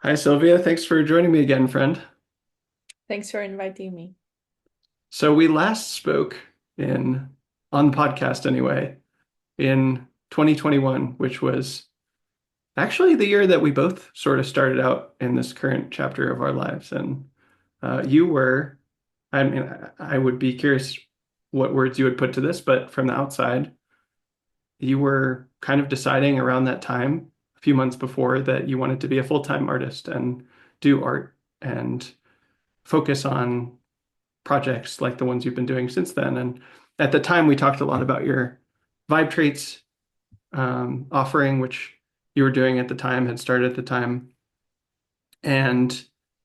Hi, Sylvia. Thanks for joining me again, friend. Thanks for inviting me. So we last spoke in on the podcast anyway in 2021, which was actually the year that we both sort of started out in this current chapter of our lives. And you were, I mean, I would be curious what words you would put to this, but from the outside, you were kind of deciding around that time, a few months before, that you wanted to be a full-time artist and do art and focus on projects like the ones you've been doing since then. And at the time, we talked a lot about your Vibe Traits offering, which you were doing at the time, had started at the time. And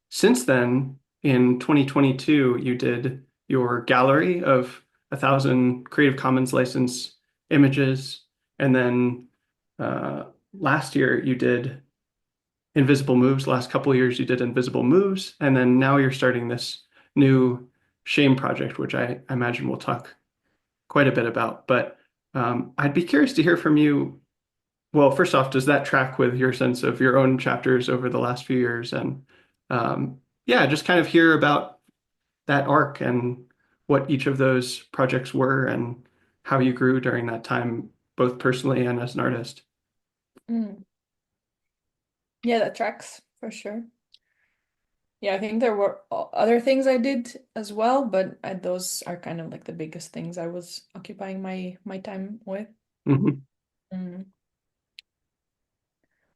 since then, in 2022, you did your gallery of 1,000 Creative Commons license images. And then last year, you did Invisible Moves. Last couple of years, you did Invisible Moves. And then now you're starting this new Shame project, which I imagine we'll talk quite a bit about. But I'd be curious to hear from you. Well, first off, does that track with your sense of your own chapters over the last few years? And yeah, just kind of hear about that arc and what each of those projects were and how you grew during that time, both personally and as an artist. Mm. Yeah, that tracks for sure. Yeah, I think there were other things I did as well, but those are kind of like the biggest things I was occupying my time with. Mhm. Mm.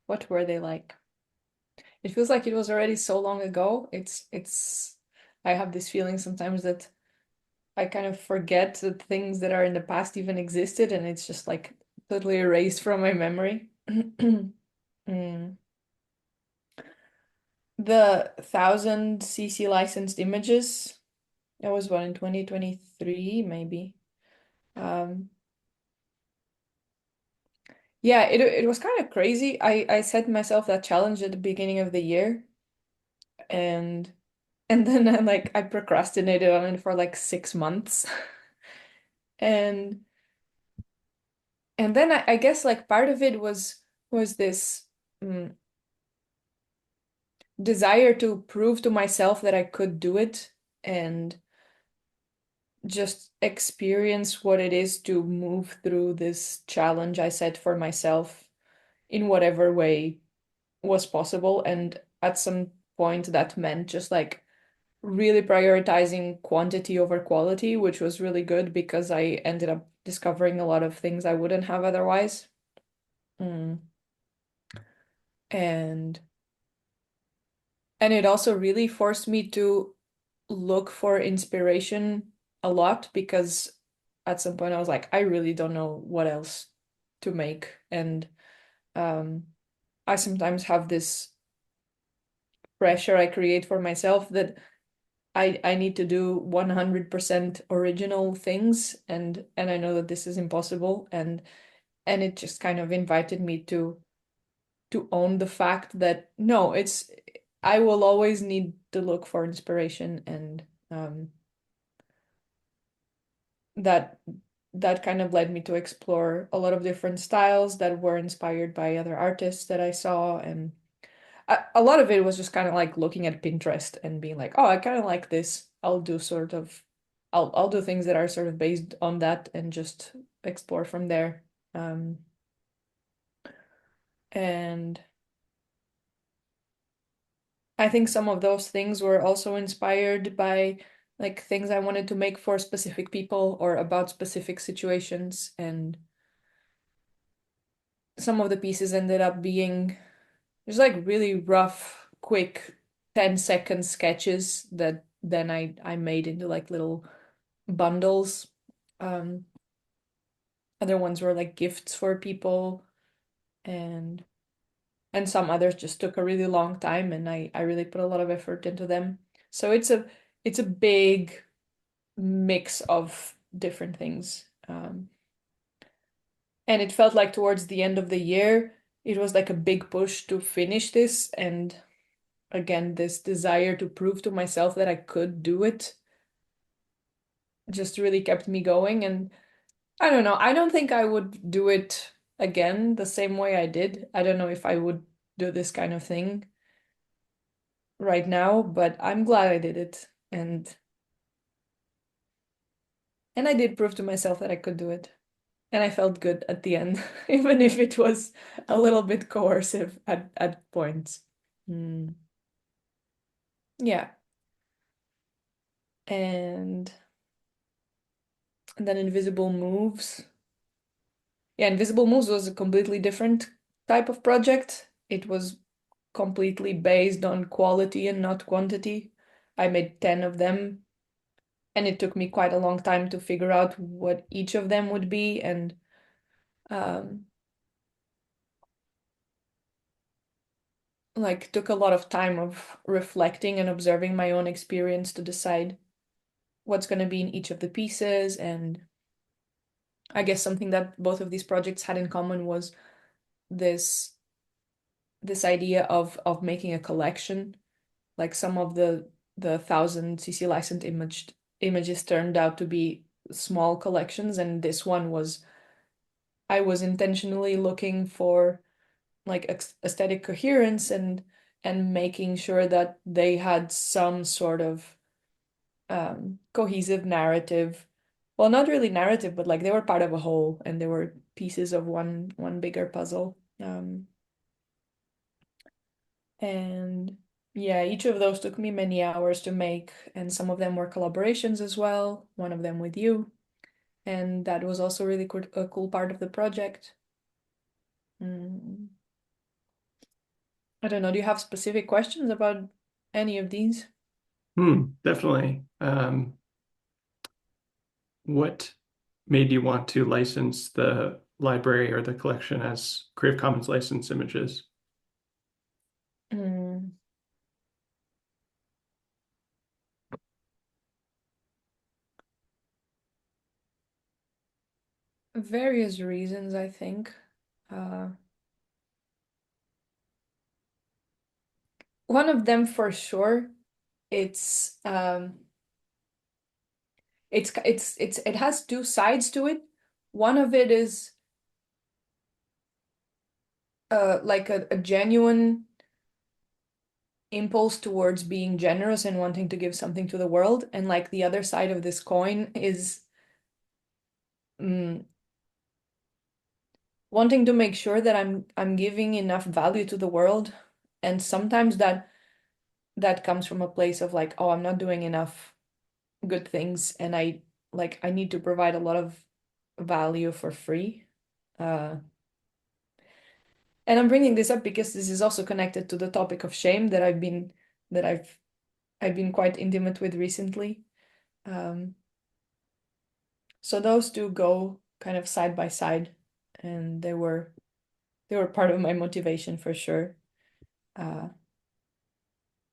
What were they like? It feels like it was already so long ago. It's I have this feeling sometimes that I kind of forget that things that are in the past even existed, and it's just like totally erased from my memory. Mm. The 1000 cc licensed images, that was one in 2023, maybe. Um, yeah, it was kind of crazy. I set myself that challenge at the beginning of the year, and and then I procrastinated on it for like 6 months. And and then I guess like part of it was this mm, desire to prove to myself that I could do it and just experience what it is to move through this challenge I set for myself in whatever way was possible. And at some point, that meant just like really prioritizing quantity over quality, which was really good because I ended up discovering a lot of things I wouldn't have otherwise. Mm. And and it also really forced me to look for inspiration a lot because at some point I was like, I really don't know what else to make. And um, I sometimes have this pressure I create for myself that I need to do 100% original things, and I know that this is impossible, and it just kind of invited me to own the fact that no, it's I will always need to look for inspiration, and that that kind of led me to explore a lot of different styles that were inspired by other artists that I saw. And a lot of it was just kind of like looking at Pinterest and being like, oh, I kind of like this. I'll do things that are sort of based on that and just explore from there. Um, and I think some of those things were also inspired by like things I wanted to make for specific people or about specific situations. And some of the pieces ended up being just like really rough, quick 10-second sketches that then I made into like little bundles. Um, Other ones were like gifts for people, and some others just took a really long time, and I really put a lot of effort into them. So it's a big mix of different things. And it felt like towards the end of the year, it was like a big push to finish this, and again, this desire to prove to myself that I could do it just really kept me going. And I don't know, I don't think I would do it again the same way I did. I don't know if I would do this kind of thing right now, but I'm glad I did it. And I did prove to myself that I could do it. And I felt good at the end, even if it was a little bit coercive at points. Mm, yeah. And then Invisible Moves. Yeah, Invisible Moves was a completely different type of project. It was completely based on quality and not quantity. I made 10 of them, and it took me quite a long time to figure out what each of them would be, and um, like took a lot of time of reflecting and observing my own experience to decide what's going to be in each of the pieces. And I guess something that both of these projects had in common was this this idea of making a collection. Like some of the 1,000 cc licensed images turned out to be small collections, and this one was I was intentionally looking for like aesthetic coherence and making sure that they had some sort of cohesive narrative. Well, not really narrative, but like they were part of a whole and they were pieces of one bigger puzzle. And yeah, each of those took me many hours to make, and some of them were collaborations as well, one of them with you. And that was also really a cool part of the project. Mm. I don't know, do you have specific questions about any of these? Definitely. What made you want to license the library or the collection as Creative Commons licensed images? Mm. Various reasons, I think. Uh, One of them for sure, it's it has two sides to it. One of it is like a genuine impulse towards being generous and wanting to give something to the world, and like the other side of this coin is mm, wanting to make sure that I'm giving enough value to the world, and sometimes that comes from a place of like, oh, I'm not doing enough good things, and I need to provide a lot of value for free. Uh, and I'm bringing this up because this is also connected to the topic of shame that I've been quite intimate with recently. Um, so those two go kind of side by side, and they were part of my motivation for sure. Uh,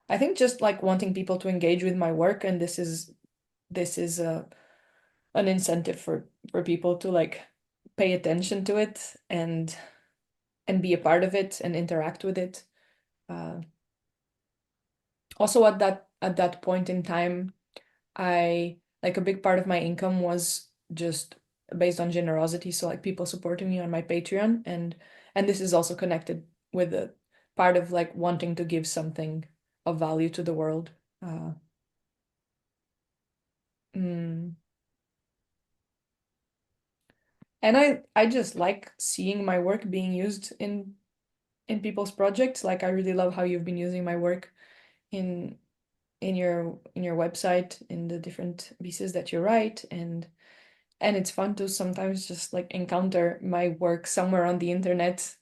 I think just like wanting people to engage with my work, and this is an incentive for people to like pay attention to it and be a part of it and interact with it. Uh, Also at that point in time, I like a big part of my income was just based on generosity, so like people supporting me on my Patreon, and this is also connected with the part of like wanting to give something of value to the world. Uh, mm. And I just like seeing my work being used in people's projects. Like I really love how you've been using my work in in your website, in the different pieces that you write, and it's fun to sometimes just like encounter my work somewhere on the internet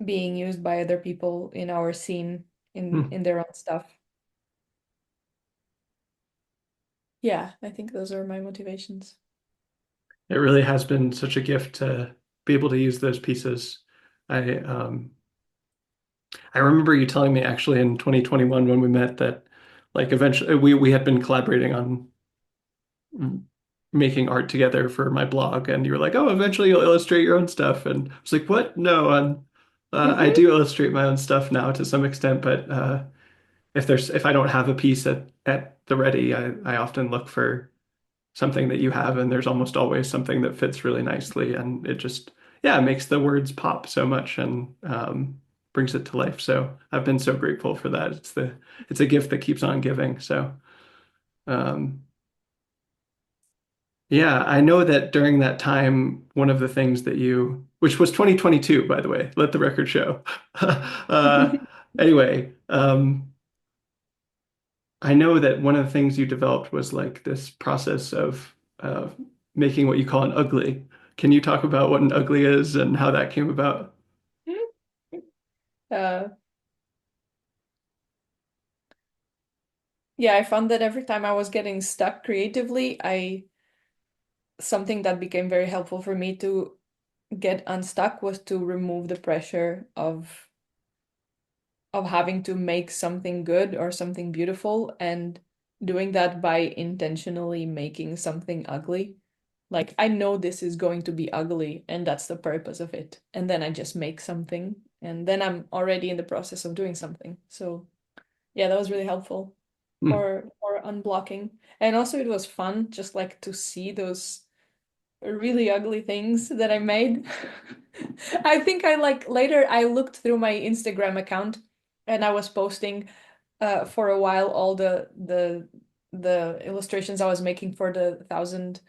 being used by other people in our scene Hmm. in their own stuff. Yeah, I think those are my motivations. It really has been such a gift to be able to use those pieces. I I remember you telling me actually in 2021 when we met that like eventually we had been collaborating on making art together for my blog, and you were like, "Oh, eventually you'll illustrate your own stuff." And I was like, "What? No, I Hmm. do illustrate my own stuff now to some extent, but if I don't have a piece at the ready, I often look for something that you have, and there's almost always something that fits really nicely, and it just yeah, it makes the words pop so much, and brings it to life. So I've been so grateful for that. It's a gift that keeps on giving. So um, yeah, I know that during that time, one of the things that which was 2022, by the way, let the record show. Anyway, I know that one of the things you developed was like this process of making what you call an ugly. Can you talk about what an ugly is and how that came about? Uh, yeah, I found that every time I was getting stuck creatively, I something that became very helpful for me to get unstuck was to remove the pressure of having to make something good or something beautiful and doing that by intentionally making something ugly. Like, I know this is going to be ugly, and that's the purpose of it. And then I just make something, and then I'm already in the process of doing something. So, yeah, that was really helpful Hmm. for unblocking. And also, it was fun just like to see those really ugly things that I made. I think I like later I looked through my Instagram account and I was posting for a while all the illustrations I was making for the 1,000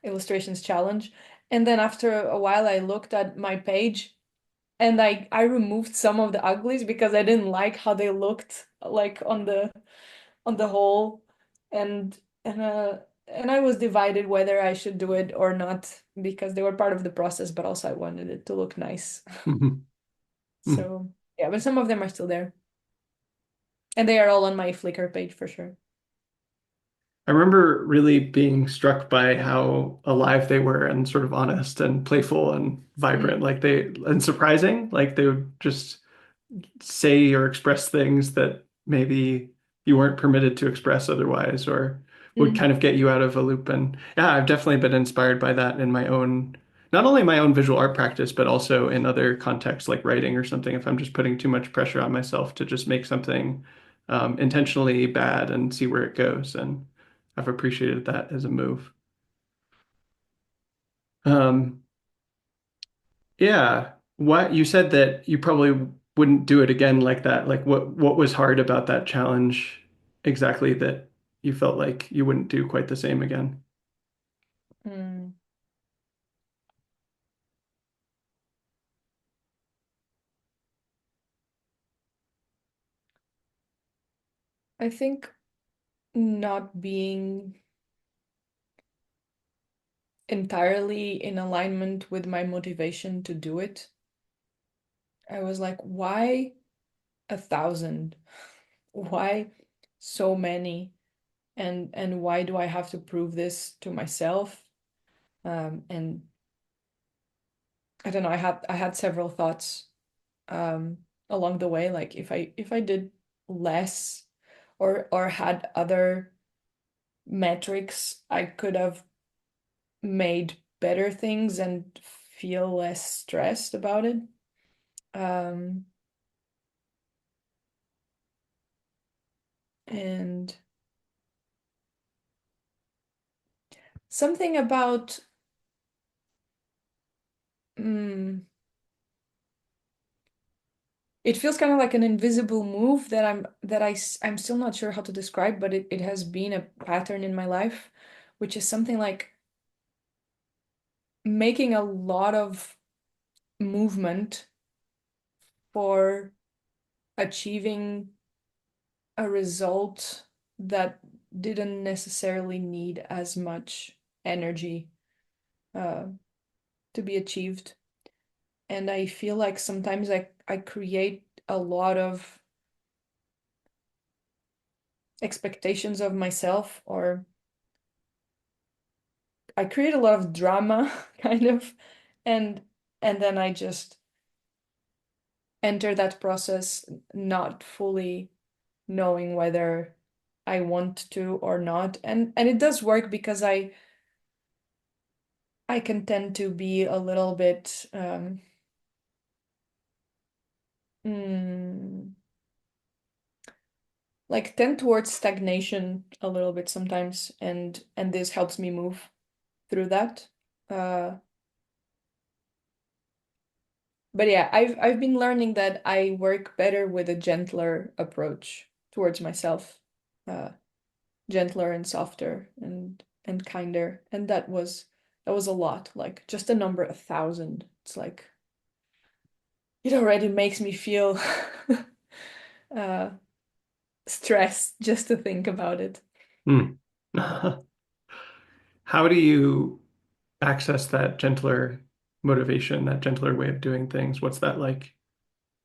illustrations challenge. And then after a while I looked at my page and I removed some of the uglies because I didn't like how they looked like on the whole and and uh and I was divided whether I should do it or not because they were part of the process, but also I wanted it to look nice. Mhm. Hmm. So yeah, but some of them are still there. And they are all on my Flickr page for sure. I remember really being struck by how alive they were and sort of honest and playful and vibrant, Mm, and surprising. Like they would just say or express things that maybe you weren't permitted to express otherwise, or would mm, kind of get you out of a loop. And yeah, I've definitely been inspired by that in my own, not only my own visual art practice, but also in other contexts like writing or something. If I'm just putting too much pressure on myself to just make something intentionally bad and see where it goes. And I've appreciated that as a move. Um, Yeah. What you said that you probably wouldn't do it again like that. Like what was hard about that challenge exactly that you felt like you wouldn't do quite the same again? mm. I think not being entirely in alignment with my motivation to do it. I was like, why 1,000? Why so many? And why do I have to prove this to myself? And I don't know, I had several thoughts um along the way, like if I did less or had other metrics, I could have made better things and feel less stressed about it. Um and something about mm, it feels kind of like an invisible move that I'm still not sure how to describe, but it has been a pattern in my life, which is something like making a lot of movement for achieving a result that didn't necessarily need as much energy uh, to be achieved. And I feel like sometimes I create a lot of expectations of myself, or I create a lot of drama, kind of, and and then I just enter that process not fully knowing whether I want to or not. And it does work because I can tend to be a little bit mm, like tend towards stagnation a little bit sometimes, and this helps me move through that. Uh But yeah, I've been learning that I work better with a gentler approach towards myself, uh, gentler and softer and kinder. And that was a lot. Like just a number 1,000. It's like it already makes me feel uh, stressed just to think about it. Hmm. How do you access that gentler motivation, that gentler way of doing things? What's that like?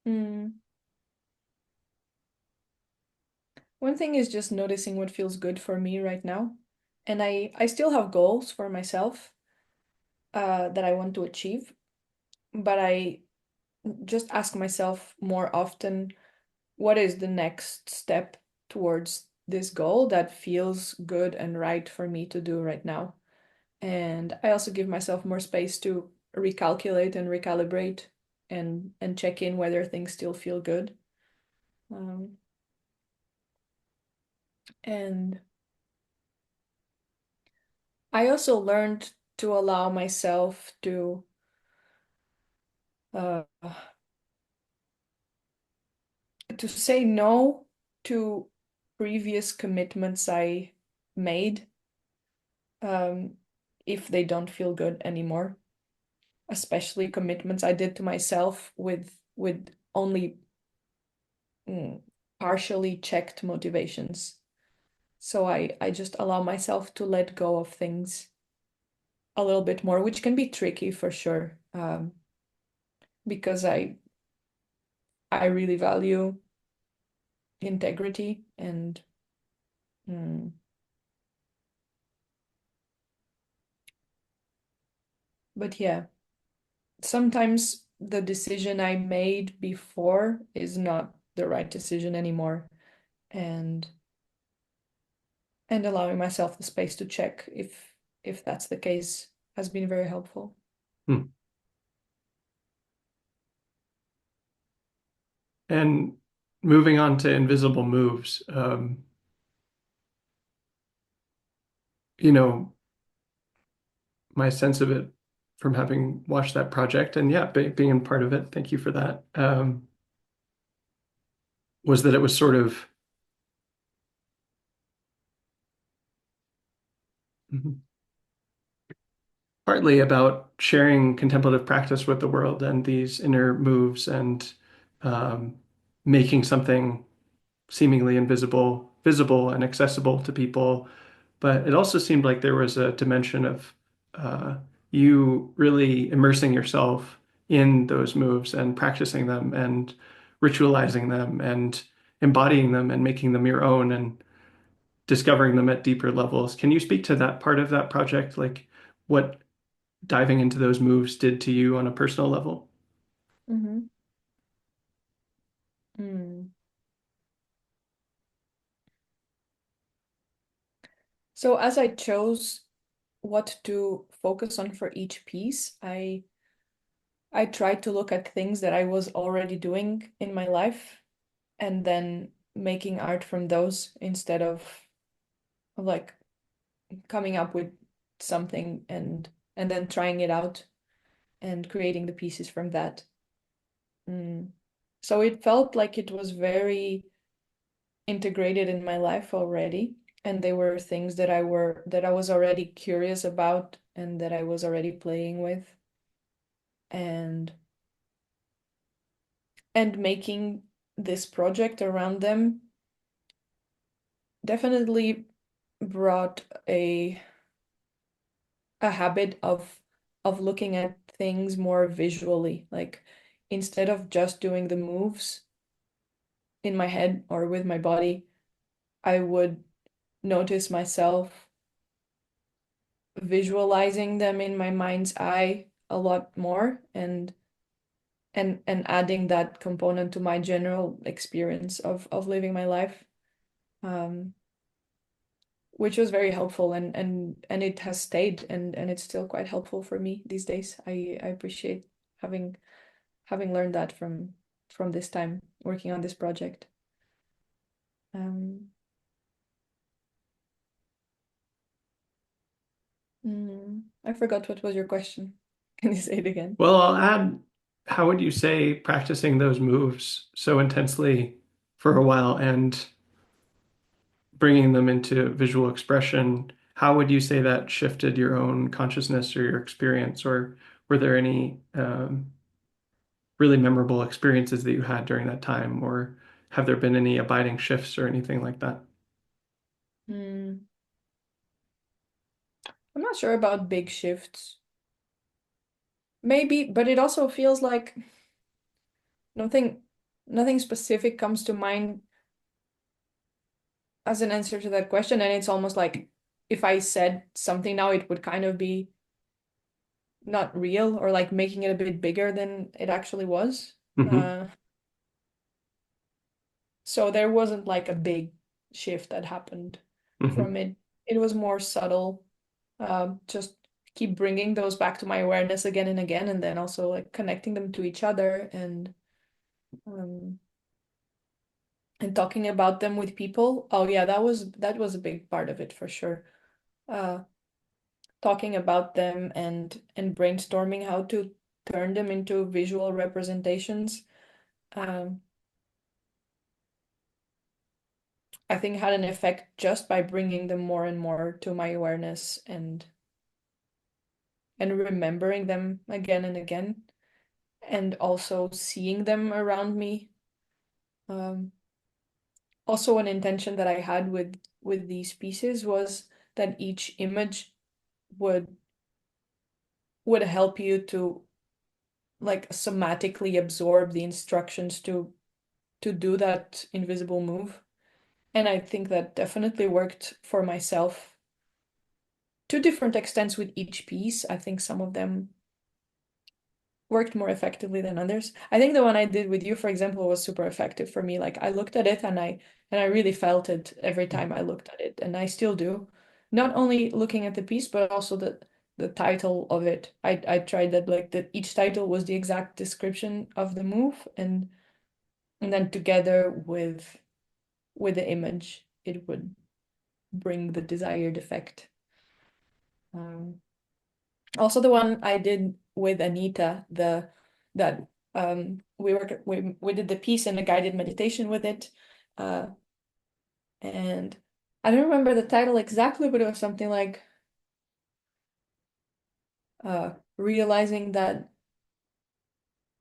Mm. One thing is just noticing what feels good for me right now. And I still have goals for myself that I want to achieve, but I just ask myself more often, what is the next step towards this goal that feels good and right for me to do right now? And I also give myself more space to recalculate and recalibrate and check in whether things still feel good. Um, and I also learned to allow myself uh, to say no to previous commitments I made, um, if they don't feel good anymore, especially commitments I did to myself with only mm, partially checked motivations. So I just allow myself to let go of things a little bit more, which can be tricky for sure, because I really value integrity and mm, but yeah, sometimes the decision I made before is not the right decision anymore, and and allowing myself the space to check if that's the case has been very helpful. Hmm. And moving on to invisible moves, you know, my sense of it from having watched that project and yeah, being a part of it, thank you for that, was that it was sort of mhm, partly about sharing contemplative practice with the world and these inner moves and um, making something seemingly invisible visible and accessible to people. But it also seemed like there was a dimension of uh, you really immersing yourself in those moves and practicing them and ritualizing them and embodying them and making them your own and discovering them at deeper levels. Can you speak to that part of that project? Like what diving into those moves did to you on a personal level? Mm-hmm. Mm. So as I chose what to focus on for each piece, I tried to look at things that I was already doing in my life and then making art from those instead of like coming up with something and then trying it out and creating the pieces from that. Mm. So it felt like it was very integrated in my life already, and they were things that I was already curious about and that I was already playing with, and and making this project around them definitely brought a habit of looking at things more visually. Like instead of just doing the moves in my head or with my body, I would notice myself visualizing them in my mind's eye a lot more and adding that component to my general experience of living my life, um, which was very helpful and it has stayed and it's still quite helpful for me these days. I appreciate having having learned that from this time working on this project. Um, I forgot what was your question. Can you say it again? Well, I'll add how would you say practicing those moves so intensely for a while and bringing them into visual expression, how would you say that shifted your own consciousness or your experience? Or were there any really memorable experiences that you had during that time? Or have there been any abiding shifts or anything like that? Hmm. I'm not sure about big shifts. Maybe, but it also feels like nothing nothing specific comes to mind as an answer to that question. And it's almost like if I said something now, it would kind of be not real or like making it a bit bigger than it actually was. Hmm. Uh, so there wasn't like a big shift that happened Hmm. from it. It was more subtle. Just keep bringing those back to my awareness again and again, and then also like connecting them to each other um, and talking about them with people. Oh yeah, that was a big part of it for sure. Uh, Talking about them and brainstorming how to turn them into visual representations. Um, I think had an effect just by bringing them more and more to my awareness and remembering them again and again, and also seeing them around me. Um, Also, an intention that I had with these pieces was that each image would would help you to like somatically absorb the instructions to do that invisible move. And I think that definitely worked for myself to different extents with each piece. I think some of them worked more effectively than others. I think the one I did with you, for example, was super effective for me. Like I looked at it and I really felt it every time I looked at it, and I still do. Not only looking at the piece, but also the title of it. I tried that like that each title was the exact description of the move, and then together with the image, it would bring the desired effect. Um, Also, the one I did with Anita, the that we did the piece and a guided meditation with it, uh, and I don't remember the title exactly, but it was something like realizing that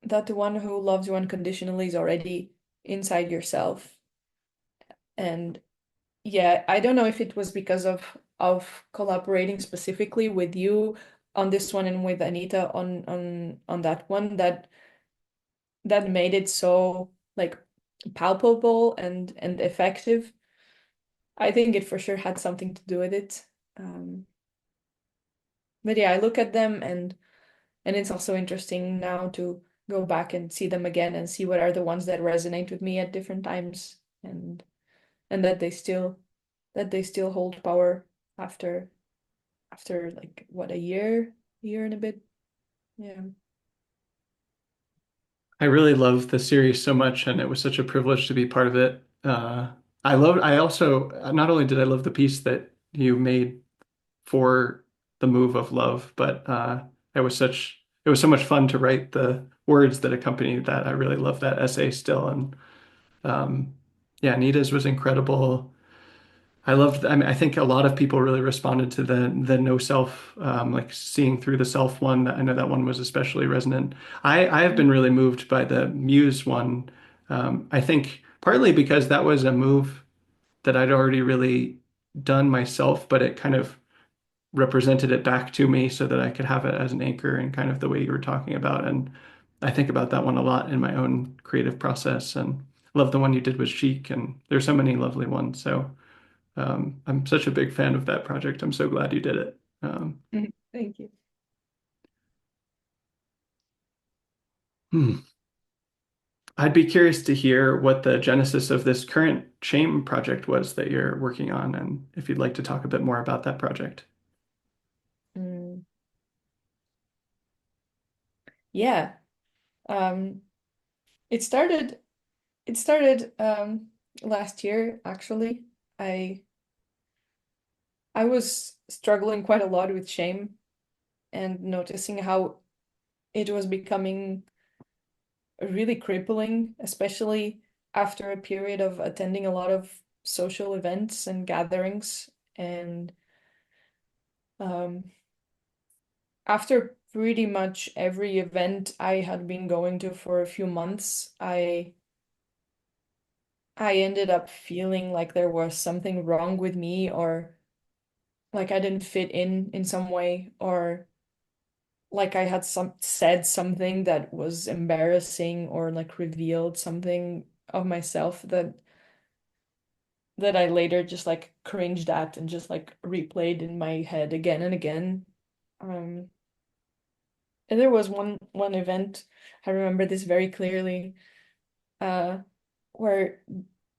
the one who loves you unconditionally is already inside yourself. And yeah, I don't know if it was because of collaborating specifically with you on this one and with Anita on that one that made it so like palpable and effective. I think it for sure had something to do with it. Um, but yeah, I look at them and it's also interesting now to go back and see them again and see what are the ones that resonate with me at different times and that they still hold power after after like what a year and a bit. Yeah. I really love the series so much, and it was such a privilege to be part of it. I also, not only did I love the piece that you made for the move of love, but it was so much fun to write the words that accompanied that. I really love that essay still, and um, yeah, Nita's was incredible. I mean, I think a lot of people really responded to the no self, like seeing through the self one. I know that one was especially resonant. I have been really moved by the Muse one. I think partly because that was a move that I'd already really done myself, but it kind of represented it back to me so that I could have it as an anchor and kind of the way you were talking about. And I think about that one a lot in my own creative process, and love the one you did with Chic. And there's so many lovely ones. So. I'm such a big fan of that project. I'm so glad you did it. Thank you. Hmm. I'd be curious to hear what the genesis of this current shame project was that you're working on, and if you'd like to talk a bit more about that project. Mm, yeah. Um, it started It started last year, actually. I I was struggling quite a lot with shame and noticing how it was becoming really crippling, especially after a period of attending a lot of social events and gatherings. And um, after pretty much every event I had been going to for a few months, I ended up feeling like there was something wrong with me, or like I didn't fit in some way, or like I had said something that was embarrassing, or like revealed something of myself that I later just like cringed at and just like replayed in my head again and again. Um, and there was one event, I remember this very clearly, uh, where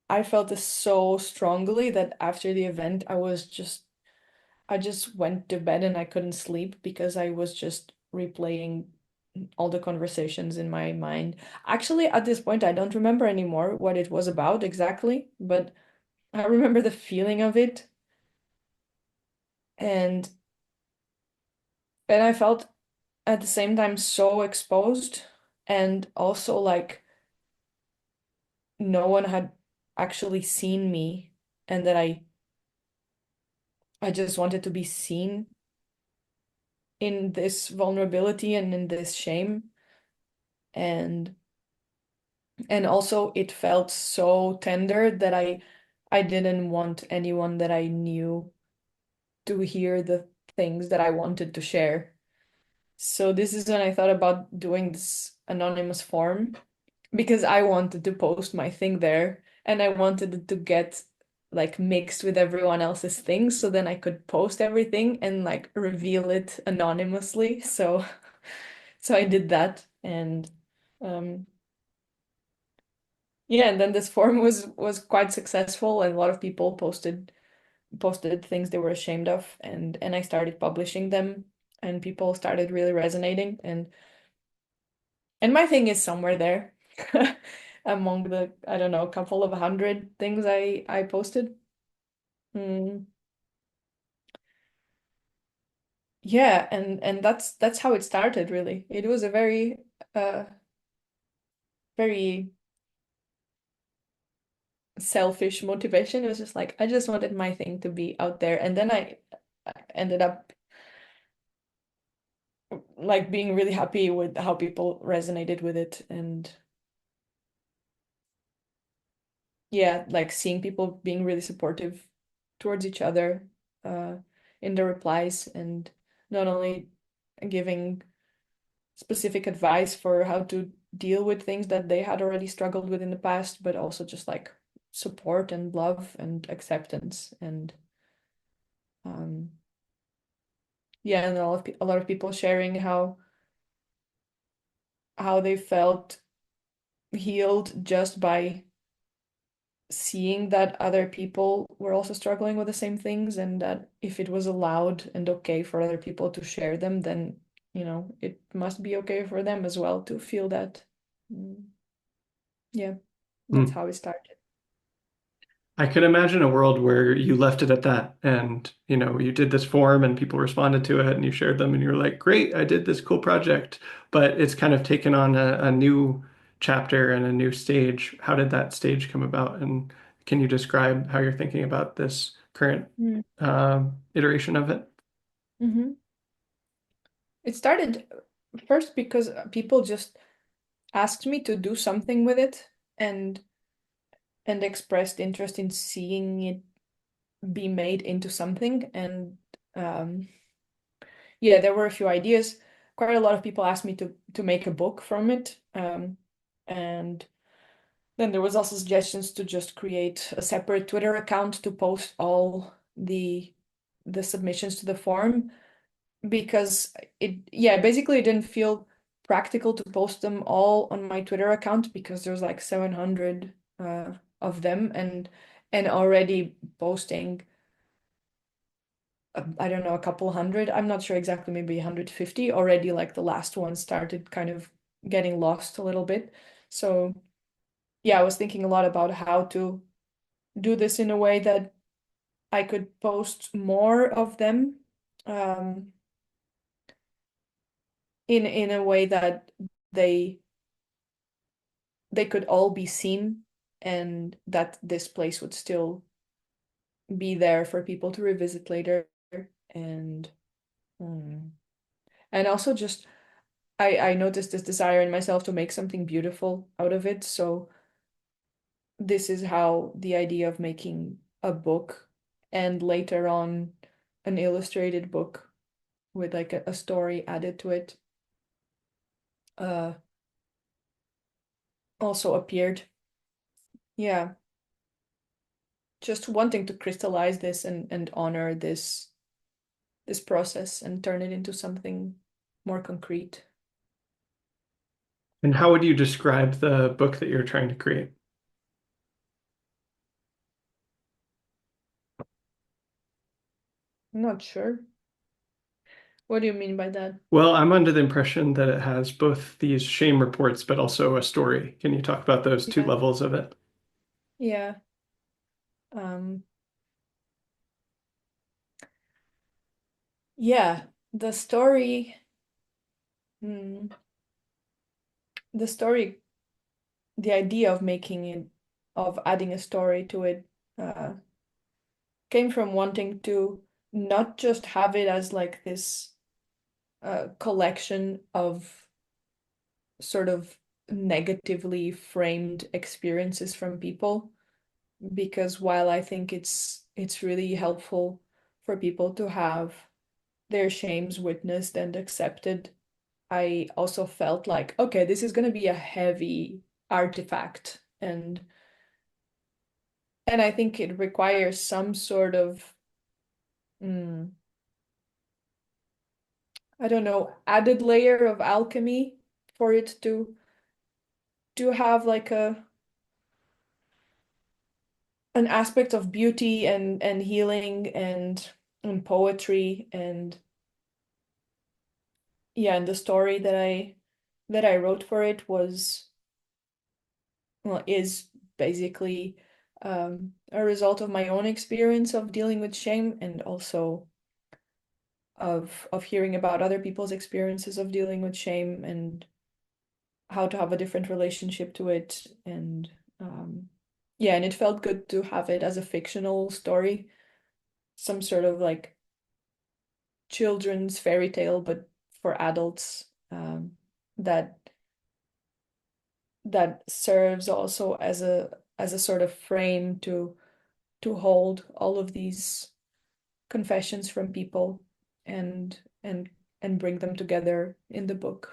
I felt this so strongly that after the event I just went to bed and I couldn't sleep because I was just replaying all the conversations in my mind. Actually, at this point, I don't remember anymore what it was about exactly, but I remember the feeling of it, and I felt at the same time so exposed, and also like no one had actually seen me, and that I just wanted to be seen in this vulnerability and in this shame. And also it felt so tender that I didn't want anyone that I knew to hear the things that I wanted to share. So this is when I thought about doing this anonymous form, because I wanted to post my thing there and I wanted it to get like mixed with everyone else's things, so then I could post everything and like reveal it anonymously. So I did that. And um yeah, and then this forum was quite successful, and a lot of people posted things they were ashamed of, and I started publishing them, and people started really resonating, and my thing is somewhere there among the, I don't know, couple of hundred things I posted. Mm, yeah, and that's how it started, really. It was a very very selfish motivation. It was just like I just wanted my thing to be out there, and then I ended up like being really happy with how people resonated with it. And yeah, like seeing people being really supportive towards each other uh in the replies, and not only giving specific advice for how to deal with things that they had already struggled with in the past, but also just like support and love and acceptance. And um yeah, and a lot of people sharing how they felt healed just by seeing that other people were also struggling with the same things, and that if it was allowed and okay for other people to share them, then it must be okay for them as well to feel that. Mm, yeah, that's Mm. how it started. I could imagine a world where you left it at that and, you did this form and people responded to it and you shared them and you're like, great, I did this cool project, but it's kind of taken on a new chapter and a new stage. How did that stage come about? And can you describe how you're thinking about this current Mm. iteration of it? Hmm. It started first because people just asked me to do something with it, and expressed interest in seeing it be made into something. And um, yeah, there were a few ideas. Quite a lot of people asked me to make a book from it. And then there was also suggestions to just create a separate Twitter account to post all the submissions to the forum, because yeah, basically it didn't feel practical to post them all on my Twitter account, because there's like 700 of them, and already posting I don't know, a couple hundred. I'm not sure exactly, maybe 150 already. Like the last one started kind of getting lost a little bit. So yeah, I was thinking a lot about how to do this in a way that I could post more of them, um, in a way that they they could all be seen and that this place would still be there for people to revisit later. And mm, and also just I noticed this desire in myself to make something beautiful out of it. So this is how the idea of making a book and later on an illustrated book with like a story added to it uh also appeared. Yeah, just wanting to crystallize this and honor this process and turn it into something more concrete. And how would you describe the book that you're trying to create? I'm not sure. What do you mean by that? Well, I'm under the impression that it has both these shame reports, but also a story. Can you talk about those two Yeah. levels of it? Yeah. Um, yeah, the story, hmm, the story, the idea of making it, of adding a story to it, uh, came from wanting to not just have it as like this collection of sort of negatively framed experiences from people, because while I think it's really helpful for people to have their shames witnessed and accepted, I also felt like, okay, this is going to be a heavy artifact, and I think it requires some sort of mm, I don't know, added layer of alchemy for it to have like a an aspect of beauty and healing and poetry. And yeah, and the story that I wrote for it was, well, is basically a result of my own experience of dealing with shame, and also of hearing about other people's experiences of dealing with shame and how to have a different relationship to it. And yeah, and it felt good to have it as a fictional story, some sort of like children's fairy tale, but for adults, that that serves also as a sort of frame to hold all of these confessions from people and and and bring them together in the book.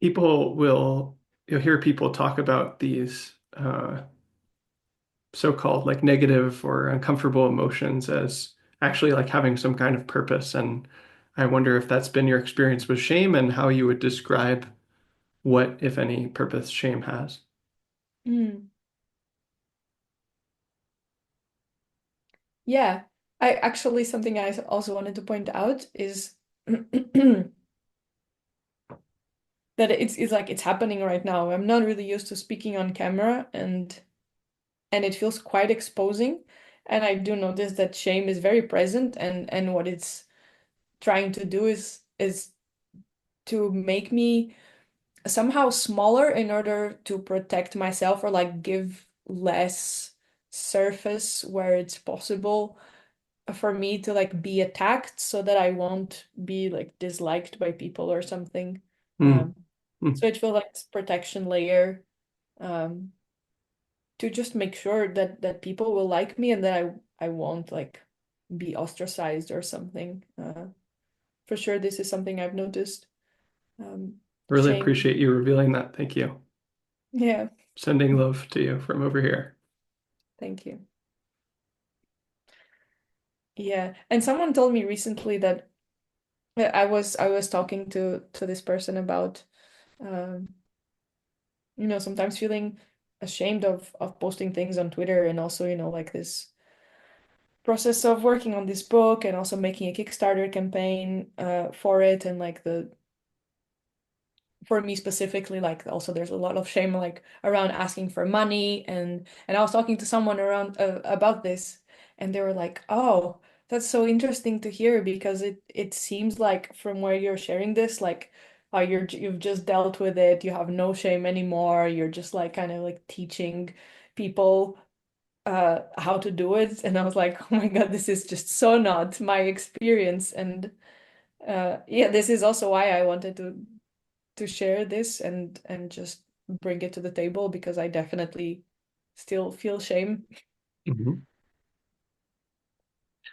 People will, you'll hear people talk about these so-called like negative or uncomfortable emotions as actually like having some kind of purpose. And I wonder if that's been your experience with shame and how you would describe what, if any, purpose shame has. Mm. Yeah, I actually something I also wanted to point out is that it's like it's happening right now. I'm not really used to speaking on camera, and it feels quite exposing. And I do notice that shame is very present, and what it's trying to do is to make me somehow smaller in order to protect myself, or like give less surface where it's possible for me to like be attacked, so that I won't be like disliked by people or something. Mm. Um, Mm. so it feels like this protection layer, um, to just make sure that people will like me, and that I won't like be ostracized or something. For sure, this is something I've noticed. Um, Really Shame. appreciate you revealing that. Thank you. Yeah, Sending love to you from over here. thank you. Yeah, and someone told me recently that I was talking to this person about um, sometimes feeling ashamed of posting things on Twitter, and also, like this process of working on this book and also making a Kickstarter campaign for it, and like for me specifically, like also there's a lot of shame like around asking for money, and I was talking to someone around about this, and they were like, "Oh, that's so interesting to hear because it seems like from where you're sharing this, like, oh, you've just dealt with it, you have no shame anymore, you're just like kind of like teaching people how to do it." And I was like, "Oh my God, this is just so not my experience." And yeah, this is also why I wanted to share this and just bring it to the table because I definitely still feel shame. Mhm.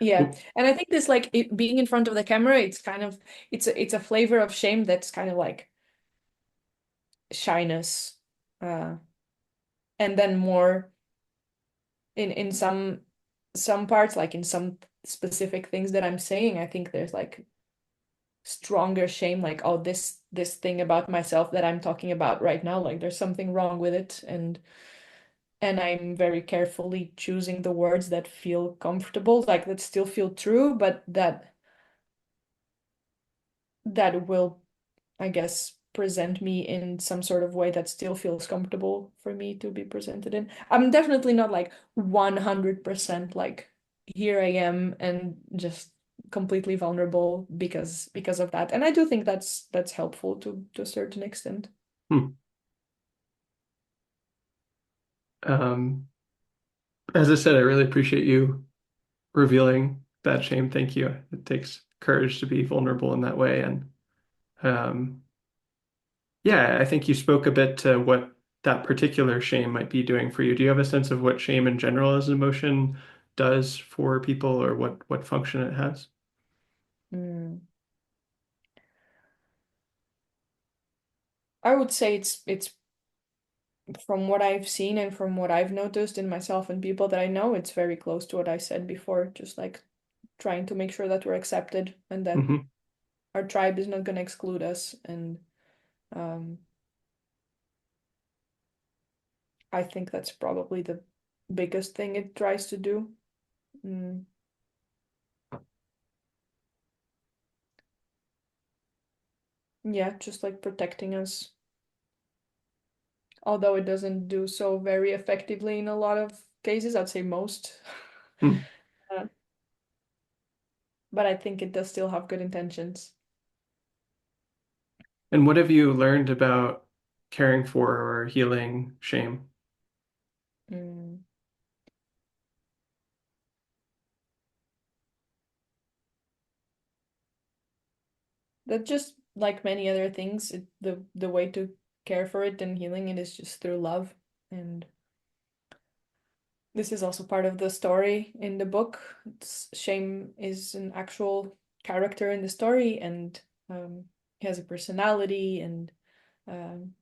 Yeah. Well, And I think this like being in front of the camera, it's kind of it's a flavor of shame that's kind of like shyness. Uh and then more in some parts, like in some specific things that I'm saying, I think there's like stronger shame, like, oh, this thing about myself that I'm talking about right now, like there's something wrong with it, and I'm very carefully choosing the words that feel comfortable, like that still feel true, but that will, I guess, present me in some sort of way that still feels comfortable for me to be presented in. I'm definitely not like 100% like here I am and just completely vulnerable because of that. And I do think that's helpful to a certain extent. hmm. Um, as I said, I really appreciate you revealing that shame. Thank you. It takes courage to be vulnerable in that way. And um, yeah, I think you spoke a bit to what that particular shame might be doing for you. Do you have a sense of what shame in general as an emotion does for people or what function it has? Mm. I would say it's from what I've seen and from what I've noticed in myself and people that I know, it's very close to what I said before, just like trying to make sure that we're accepted and that Hmm. our tribe is not going to exclude us. And um, I think that's probably the biggest thing it tries to do. Mm, yeah, just like protecting us. Although it doesn't do so very effectively in a lot of cases, I'd say most. Hmm. Uh, but I think it does still have good intentions. And what have you learned about caring for or healing shame? Mm. That just like many other things, the way to care for it and healing it is just through love. And this is also part of the story in the book. Shame is an actual character in the story, and he has a personality, and um,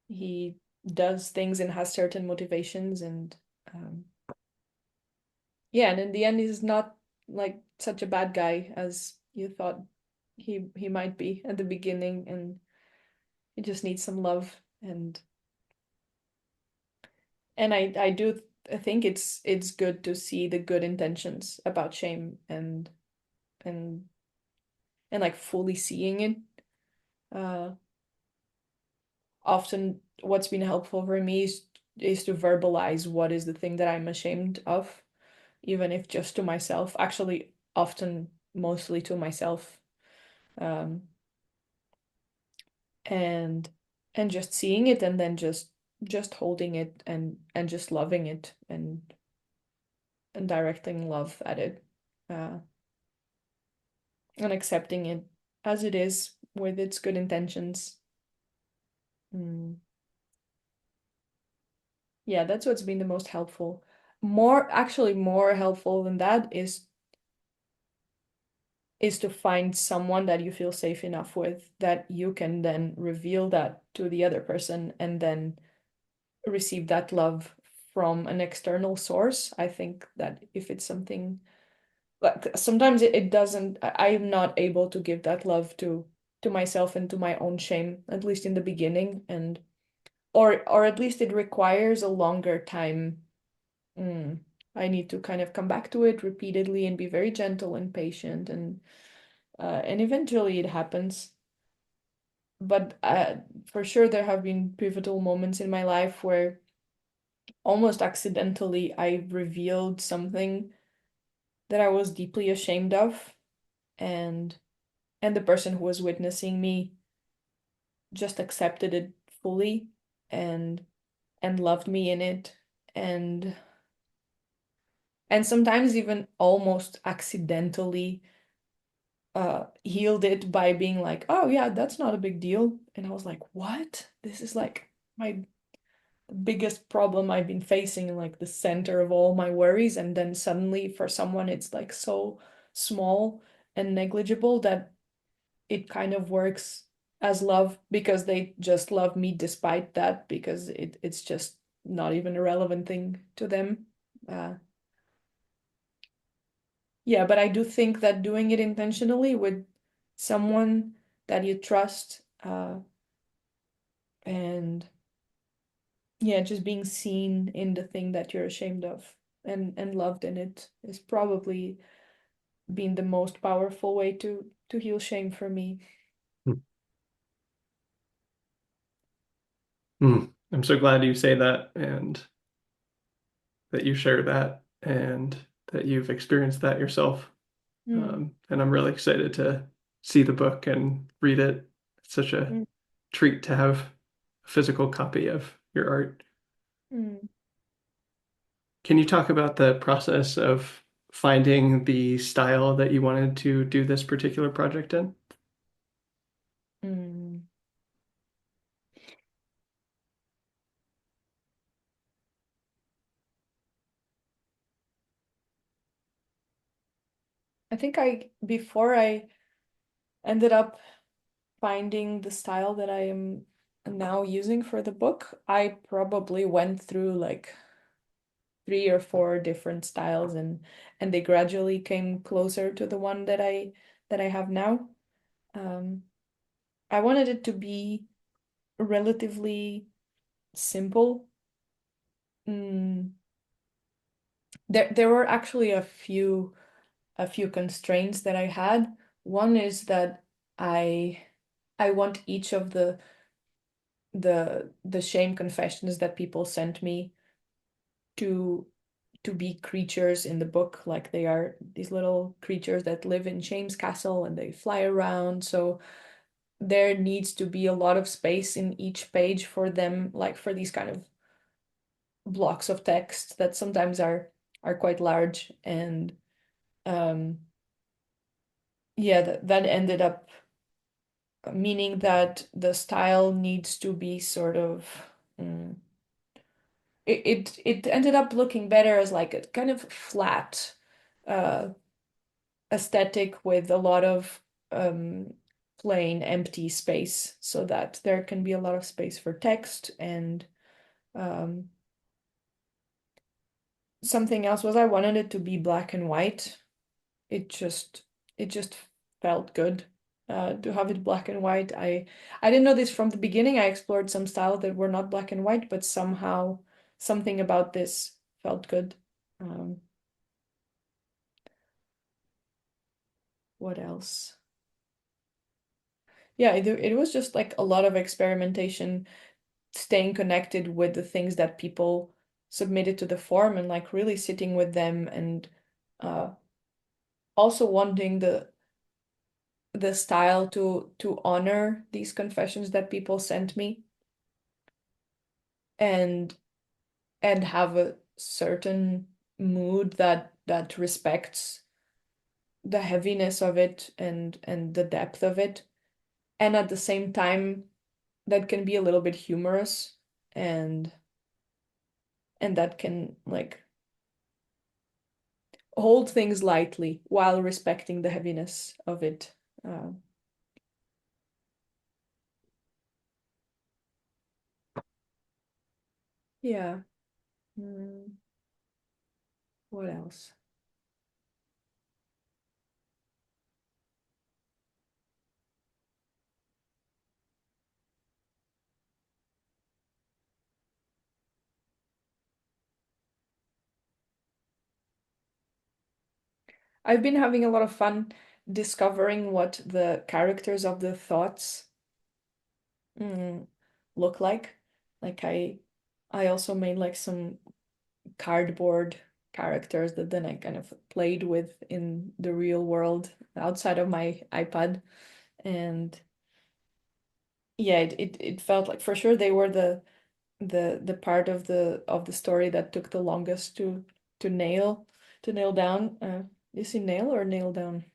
he does things and has certain motivations, and um, yeah, and in the end, he's not like such a bad guy as you thought he might be at the beginning, and he just needs some love, and I do think it's good to see the good intentions about shame and and like fully seeing it. Uh, Often what's been helpful for me is to verbalize what is the thing that I'm ashamed of, even if just to myself. Actually, often mostly to myself. Um, and and just seeing it and then just holding it and just loving it and directing love at it. Uh, and accepting it as it is with its good intentions. Mm. Yeah, that's what's been the most helpful. Actually, more helpful than that is to find someone that you feel safe enough with that you can then reveal that to the other person and then receive that love from an external source. I think that if it's something like sometimes it doesn't, I'm not able to give that love to myself and to my own shame, at least in the beginning, and or at least it requires a longer time. Mm. I need to kind of come back to it repeatedly and be very gentle and patient and eventually it happens. but for sure there have been pivotal moments in my life where almost accidentally I revealed something that I was deeply ashamed of, and the person who was witnessing me just accepted it fully and loved me in it, and sometimes even almost accidentally healed it by being like, oh yeah, that's not a big deal. And I was like, what? This is like my biggest problem I've been facing, like the center of all my worries. And then suddenly for someone it's like so small and negligible that it kind of works as love because they just love me despite that, because it's just not even a relevant thing to them. Uh, yeah, but I do think that doing it intentionally with someone that you trust, and yeah, just being seen in the thing that you're ashamed of and loved in it is probably been the most powerful way to heal shame for me. I'm so glad you say that and that you share that and that you've experienced that yourself. Mm, And I'm really excited to see the book and read it. It's such a mm, treat to have a physical copy of your art. mm, Can you talk about the process of finding the style that you wanted to do this particular project in? mm. I think before I ended up finding the style that I am now using for the book, I probably went through like 3 or 4 different styles, and they gradually came closer to the one that I have now. Um, I wanted it to be relatively simple. Mm, there were actually a few constraints that I had. One is that I I want each of the shame confessions that people sent me to be creatures in the book, like they are these little creatures that live in Shame's castle and they fly around. So there needs to be a lot of space in each page for them, like for these kind of blocks of text that sometimes are quite large. And um yeah, that ended up meaning that the style needs to be sort of mm, it ended up looking better as like a kind of flat uh aesthetic with a lot of um plain empty space, so that there can be a lot of space for text. And um something else was I wanted it to be black and white. It just it just felt good to have it black and white. I didn't know this from the beginning. I explored some styles that were not black and white, but somehow something about this felt good. Um, what else? Yeah, it was just like a lot of experimentation, staying connected with the things that people submitted to the form and like really sitting with them, and uh, also wanting the style to honor these confessions that people sent me, and have a certain mood that respects the heaviness of it and the depth of it, and at the same time that can be a little bit humorous, and that can like hold things lightly while respecting the heaviness of it. Uh, yeah. Mm, what else? I've been having a lot of fun discovering what the characters of the thoughts mm, look like. Like I also made like some cardboard characters that then I kind of played with in the real world outside of my iPad. And yeah, it felt like for sure they were the part of the story that took the longest to nail down. You see nail or nail down?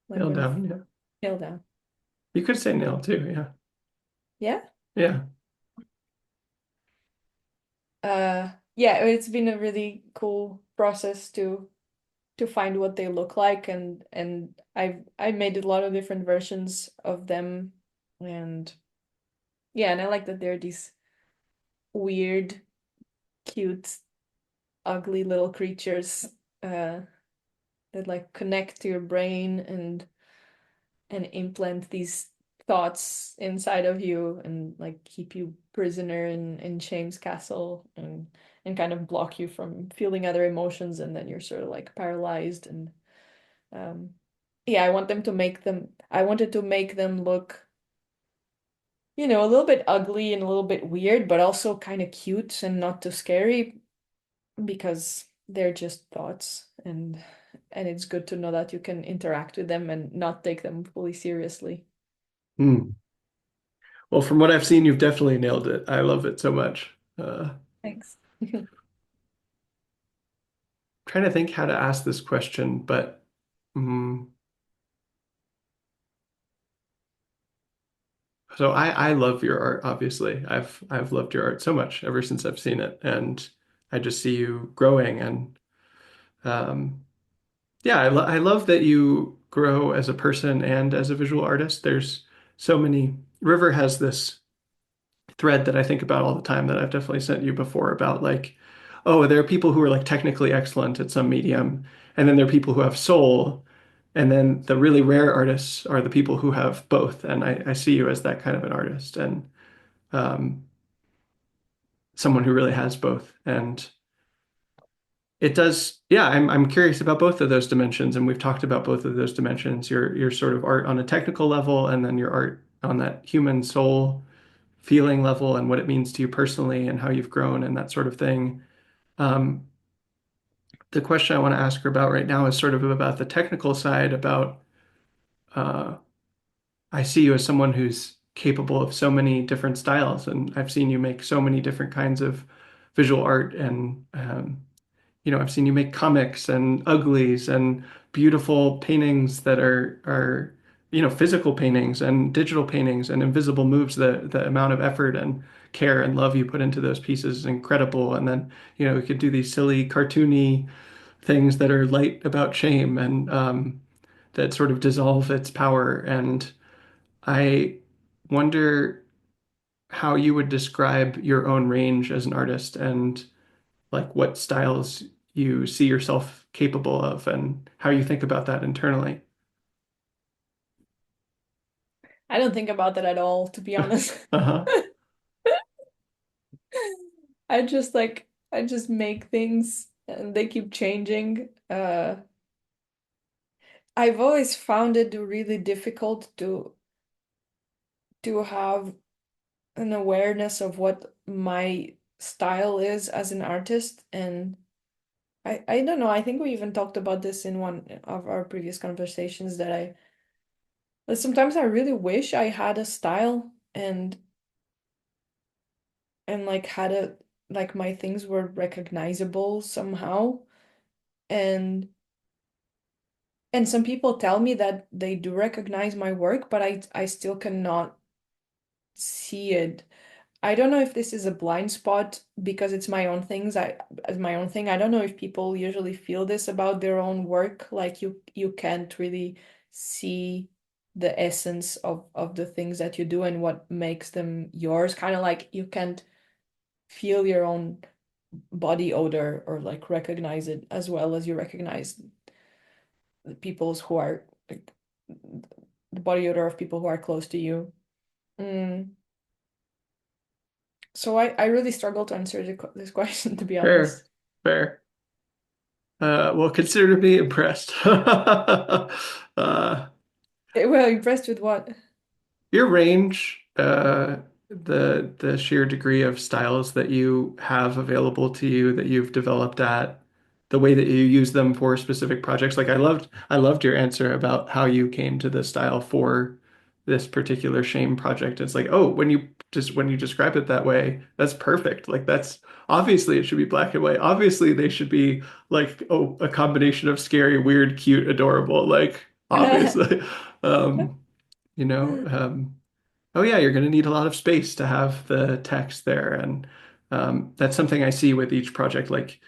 Like Nail when down, yeah. nail down. You could say nail too, yeah. Yeah. Yeah. Yeah, it's been a really cool process to find what they look like, and I made a lot of different versions of them. And yeah, and I like that they're these weird, cute, ugly little creatures uh that like connect to your brain and implant these thoughts inside of you and like keep you prisoner in Shame's castle and kind of block you from feeling other emotions, and then you're sort of like paralyzed. And um yeah, I wanted to make them look, a little bit ugly and a little bit weird, but also kind of cute and not too scary, because they're just thoughts, and it's good to know that you can interact with them and not take them fully seriously. Hmm. Well, from what I've seen, you've definitely nailed it. I love it so much. Thanks. Trying to think how to ask this question, but mm, so I love your art, obviously. I've loved your art so much ever since I've seen it, and I just see you growing. And um, yeah, I love that you grow as a person and as a visual artist. There's so many. River has this thread that I think about all the time that I've definitely sent you before about like, oh, there are people who are like technically excellent at some medium, and then there are people who have soul, and then the really rare artists are the people who have both. And I see you as that kind of an artist and um, someone who really has both. And it does, yeah, I'm curious about both of those dimensions, and we've talked about both of those dimensions. Your sort of art on a technical level, and then your art on that human soul feeling level, and what it means to you personally, and how you've grown, and that sort of thing. Um, the question I want to ask her about right now is sort of about the technical side. About uh, I see you as someone who's capable of so many different styles, and I've seen you make so many different kinds of visual art, and I've seen you make comics and uglies and beautiful paintings that are physical paintings and digital paintings and invisible moves. The amount of effort and care and love you put into those pieces is incredible. And then, we could do these silly cartoony things that are light about shame and that sort of dissolve its power. And I wonder how you would describe your own range as an artist and like what styles you see yourself capable of and how you think about that internally. I don't think about that at all, to be honest. Uh-huh. I just make things and they keep changing. I've always found it really difficult to have an awareness of what my style is as an artist. And I don't know, I think we even talked about this in one of our previous conversations, that sometimes I really wish I had a style and like had a like my things were recognizable somehow. And some people tell me that they do recognize my work, but I still cannot see it. I don't know if this is a blind spot because it's my own things. As my own thing. I don't know if people usually feel this about their own work, like you can't really see the essence of the things that you do and what makes them yours. Kind of like you can't feel your own body odor or like recognize it as well as you recognize the people's who are like the body odor of people who are close to you. Mm. So I really struggle to answer this question, to be Fair, honest. fair. Well, consider me impressed. Uh, Well, impressed with what? your range. the sheer degree of styles that you have available to you that you've developed at the way that you use them for specific projects. Like I loved your answer about how you came to the style for this particular shame project. It's like, oh, when you describe it that way, that's perfect. Like that's obviously it should be black and white. Obviously they should be like, oh, a combination of scary, weird, cute, adorable. Like obviously. Um, you know, oh yeah, you're going to need a lot of space to have the text there, and that's something I see with each project. Like,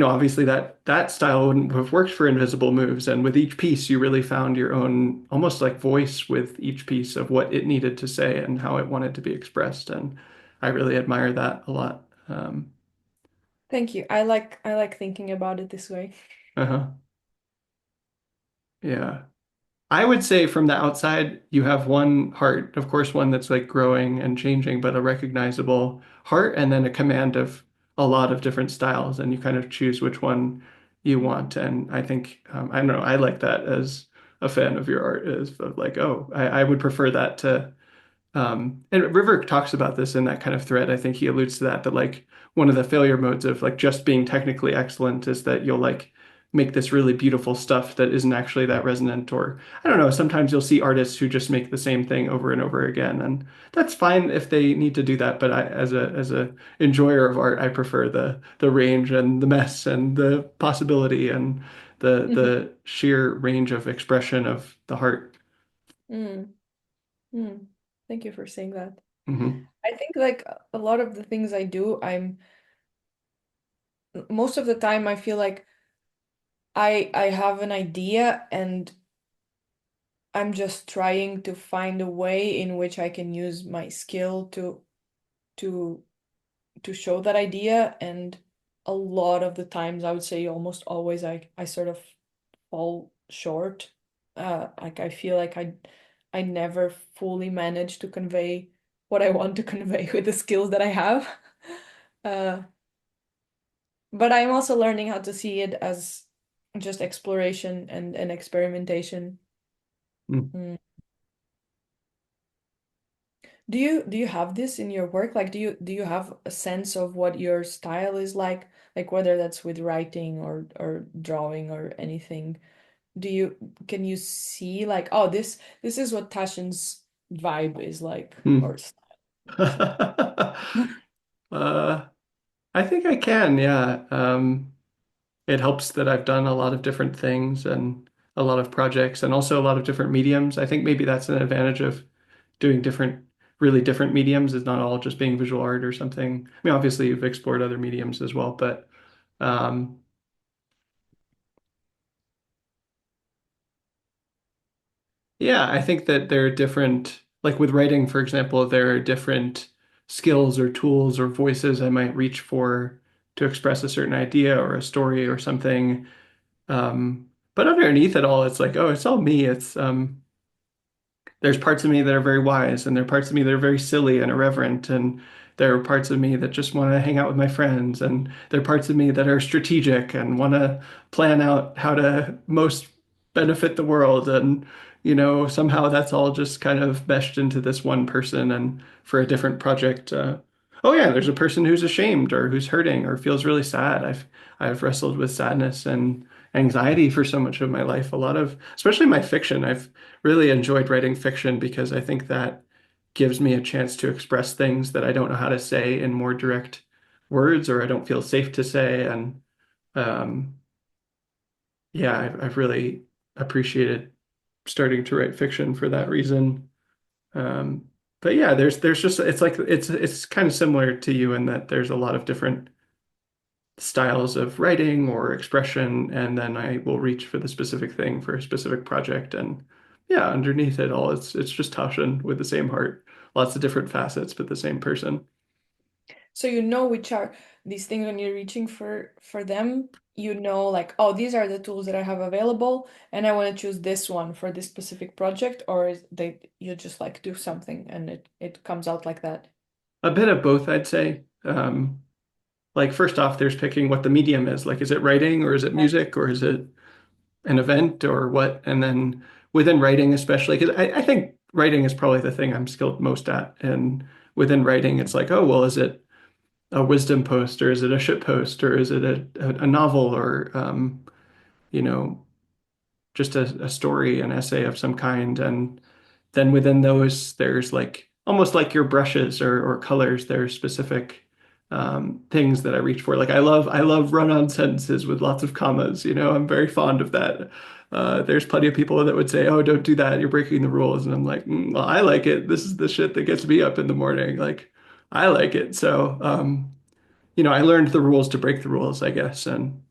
obviously that style wouldn't have worked for invisible moves, and with each piece, you really found your own almost like voice with each piece of what it needed to say and how it wanted to be expressed, and I really admire that a lot. Thank you. I like thinking about it this way. Uh-huh. Yeah. I would say from the outside, you have one heart, of course, one that's like growing and changing, but a recognizable heart, and then a command of a lot of different styles, and you kind of choose which one you want. And I think, I don't know, I like that as a fan of your art, is of like, oh, I would prefer that to and River talks about this in that kind of thread. I think he alludes to that like one of the failure modes of like just being technically excellent is that you'll like make this really beautiful stuff that isn't actually that resonant. Or I don't know, sometimes you'll see artists who just make the same thing over and over again, and that's fine if they need to do that. But I, as a enjoyer of art, I prefer the range and the mess and the possibility and the sheer range of expression of the heart. Mm, mm. Thank you for saying that. Hmm. I think like a lot of the things I do, most of the time I feel like I have an idea and I'm just trying to find a way in which I can use my skill to to show that idea. And a lot of the times, I would say almost always, I sort of fall short. Like I feel like I never fully manage to convey what I want to convey with the skills that I have. Uh, but I'm also learning how to see it as just exploration and experimentation. Mm. Do you have this in your work? Like do you have a sense of what your style is like? Like whether that's with writing or drawing or anything. Do you can you see like, oh, this is what Tashin's vibe is like Hmm. or style? Uh, I think I can, yeah. It helps that I've done a lot of different things and a lot of projects and also a lot of different mediums. I think maybe that's an advantage of doing really different mediums, is not all just being visual art or something. I mean, obviously you've explored other mediums as well, but um, yeah, I think that there are different, like with writing, for example, there are different skills or tools or voices I might reach for to express a certain idea or a story or something. But underneath it all, it's like, oh, it's all me. There's parts of me that are very wise, and there are parts of me that are very silly and irreverent, and there are parts of me that just want to hang out with my friends, and there are parts of me that are strategic and want to plan out how to most benefit the world, and somehow that's all just kind of meshed into this one person, and for a different project, oh yeah, there's a person who's ashamed or who's hurting or feels really sad. I've wrestled with sadness and anxiety for so much of my life. A lot of, especially my fiction, I've really enjoyed writing fiction because I think that gives me a chance to express things that I don't know how to say in more direct words or I don't feel safe to say. And um, yeah, I've really appreciated starting to write fiction for that reason. Um, but yeah, there's just it's like it's kind of similar to you in that there's a lot of different styles of writing or expression, and then I will reach for the specific thing for a specific project. And yeah, underneath it all, it's just Taushen with the same heart, lots of different facets, but the same person. So you know which are these things when you're reaching for them, you know like, oh, these are the tools that I have available and I want to choose this one for this specific project, or you just like do something and it comes out like that. A bit of both, I'd say. Like first off, there's picking what the medium is. Like, is it writing or is it music or is it an event or what? And then within writing, especially, because I think writing is probably the thing I'm skilled most at. And within writing, it's like, oh, well, is it a wisdom post or is it a shit post or is it a novel or you know, just a story, an essay of some kind. And then within those, there's like almost like your brushes or colors, there's specific things that I reach for. Like I love run-on sentences with lots of commas, you know, I'm very fond of that. There's plenty of people that would say, "Oh, don't do that. You're breaking the rules." And I'm like, well, I like it. This is the shit that gets me up in the morning. Like, I like it. So, I learned the rules to break the rules, I guess. And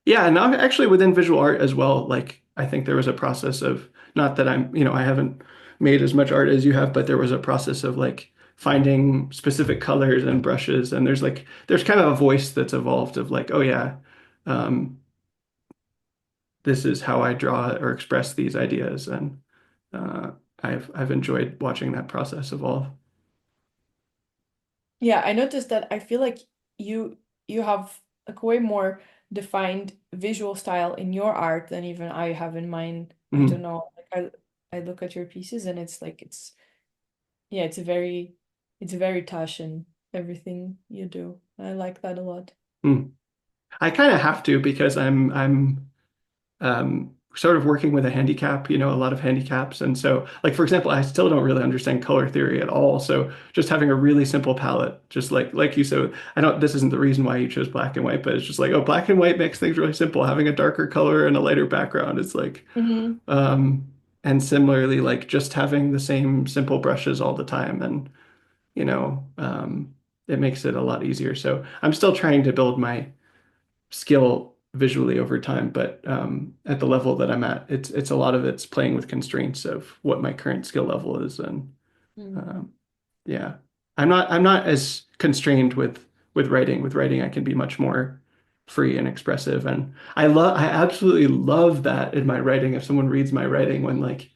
yeah, and now actually within visual art as well, like I think there was a process of not that I haven't made as much art as you have, but there was a process of like finding specific colors and brushes, and there's kind of a voice that's evolved of like, oh yeah, um, this is how I draw or express these ideas, and uh, I've enjoyed watching that process evolve. Yeah, I noticed that I feel like you you have like way more defined visual style in your art than even I have in mine. I don't Mhm. know. Like I look at your pieces and it's like it's yeah, it's very touch in everything you do. I like that a lot. Mm. I kind of have to because I'm sort of working with a handicap, a lot of handicaps. And so, like, for example, I still don't really understand color theory at all. So just having a really simple palette, just like you said, this isn't the reason why you chose black and white, but it's just like, oh, black and white makes things really simple. Having a darker color and a lighter background, it's like, Hmm. um, and similarly, like just having the same simple brushes all the time. And, you know, um, it makes it a lot easier. So I'm still trying to build my skill visually over time, but at the level that I'm at, it's a lot of it's playing with constraints of what my current skill level is, and Mm. um, yeah, I'm not as constrained with writing. With writing, I can be much more free and expressive, and I absolutely love that in my writing. If someone reads my writing, when like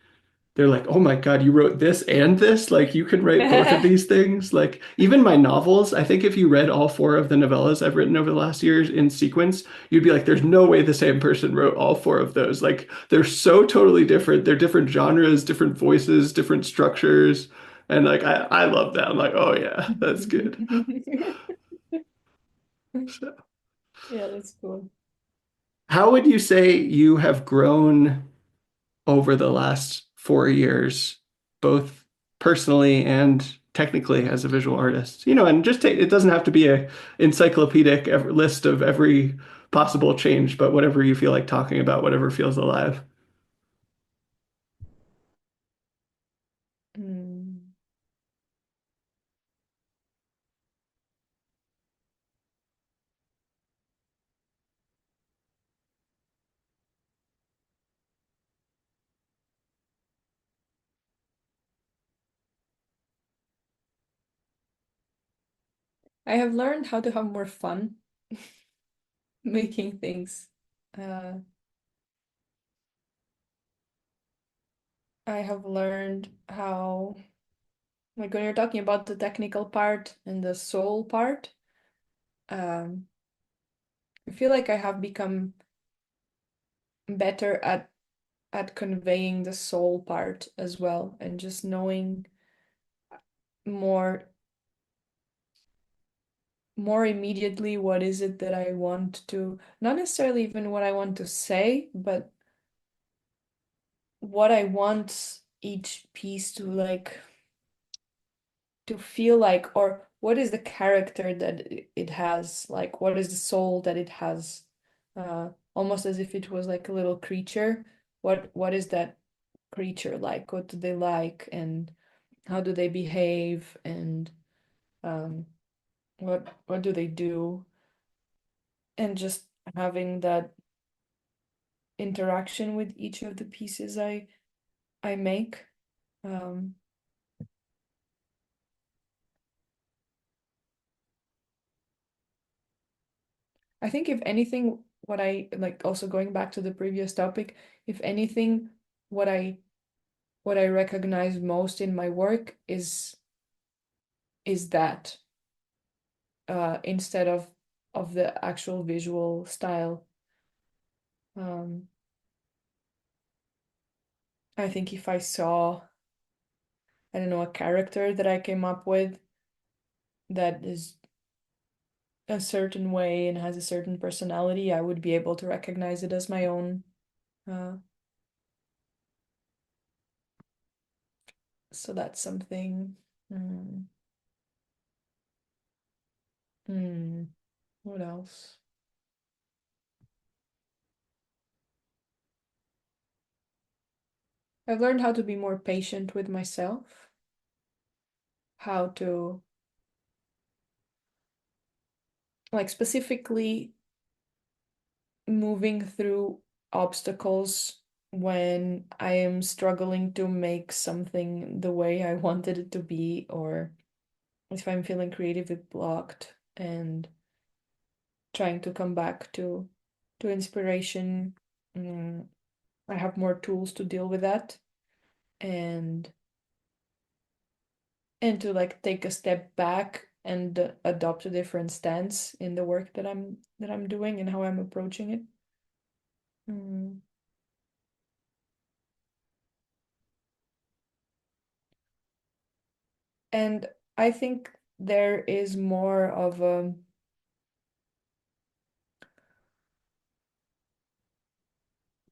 they're like, "Oh my God, you wrote this and this? Like you could write both of these things?" Like even my novels, I think if you read all four of the novellas I've written over the last years in sequence, you'd be like, "There's no way the same person wrote all four of those." Like they're so totally different. They're different genres, different voices, different structures. And like I love that. I'm like, "Oh yeah, that's good." So, Yeah, that's cool. how would you say you have grown over the last 4 years, both personally and technically as a visual artist. And just take, it doesn't have to be a encyclopedic list of every possible change, but whatever you feel like talking about, whatever feels alive. Mm. I have learned how to have more fun making things. Uh, I have learned how, like, when you're talking about the technical part and the soul part, um, I feel like I have become better at conveying the soul part as well, and just knowing more more immediately what is it that I want to, not necessarily even what I want to say, but what I want each piece to like to feel like, or what is the character that it has, like what is the soul that it has, almost as if it was like a little creature. What is that creature like? What do they like, and how do they behave, and um, what do they do? And just having that interaction with each of the pieces I make. Um, I think if anything, what I like, also going back to the previous topic, if anything, what I what I recognize most in my work is that instead of the actual visual style. Um, I think if I saw I don't know, a character that I came up with that is a certain way and has a certain personality, I would be able to recognize it as my own. Uh, so that's something. Mm, hmm, what else? I've learned how to be more patient with myself, how to, like, specifically moving through obstacles when I am struggling to make something the way I wanted it to be, or if I'm feeling creatively blocked and trying to come back to inspiration. Mm, I have more tools to deal with that and to like take a step back and adopt a different stance in the work that I'm doing and how I'm approaching it. Mm. And I think there is more of a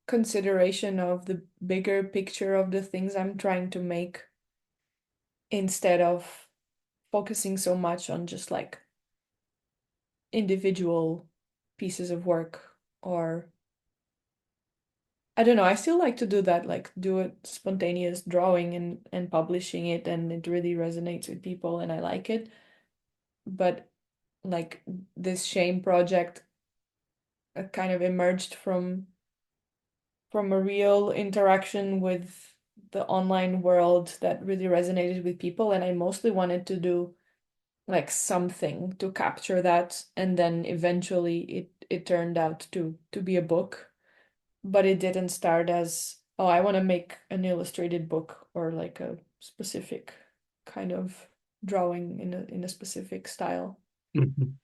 consideration of the bigger picture of the things I'm trying to make instead of focusing so much on just like individual pieces of work. Or I don't know, I still like to do that, like do a spontaneous drawing and publishing it, and it really resonates with people and I like it. But like this shame project kind of emerged from a real interaction with the online world that really resonated with people, and I mostly wanted to do like something to capture that, and then eventually it turned out to be a book, but it didn't start as, oh, I want to make an illustrated book or like a specific kind of drawing in a specific style. Mhm.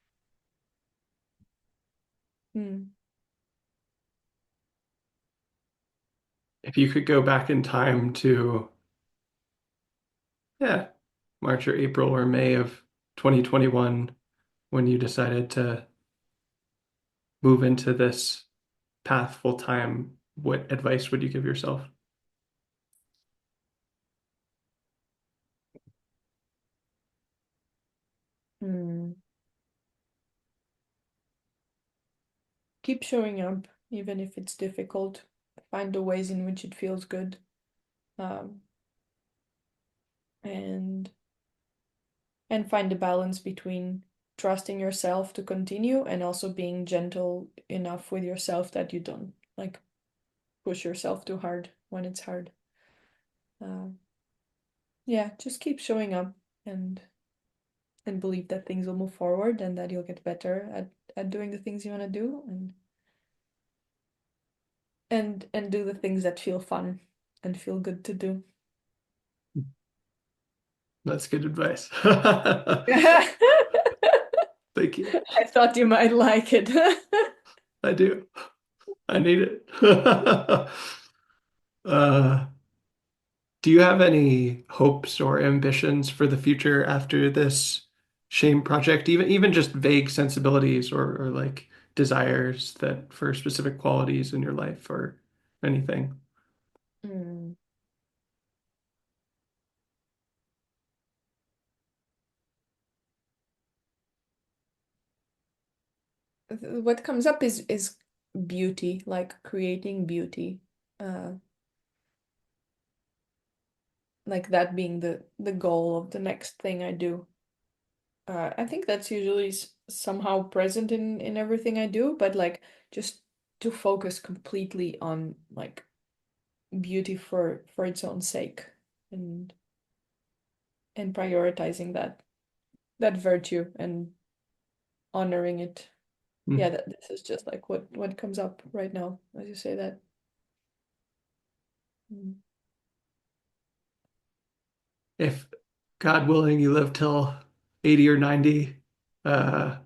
Hmm. If you could go back in time to, yeah, March or April or May of 2021, when you decided to move into this path full time, what advice would you give yourself? Hmm. Keep showing up even if it's difficult. Find the ways in which it feels good. Um, and find the balance between trusting yourself to continue and also being gentle enough with yourself that you don't like push yourself too hard when it's hard. Uh, yeah, just keep showing up and believe that things will move forward and that you'll get better at doing the things you want to do, and do the things that feel fun and feel good to do. That's good advice. I Thank you. thought you might like it. I do. I need it. Uh, do you have any hopes or ambitions for the future after this shame project? Even just vague sensibilities or like desires that for specific qualities in your life or anything? Hmm. What comes up is beauty, like creating beauty. Uh, like that being the goal of the next thing I do. I think that's usually somehow present in everything I do, but like just to focus completely on like beauty for its own sake, and prioritizing that virtue and honoring it. Yeah, Hmm. that this is just like what comes up right now as you say that. Mm. If God willing, you live till 80 or 90, uh,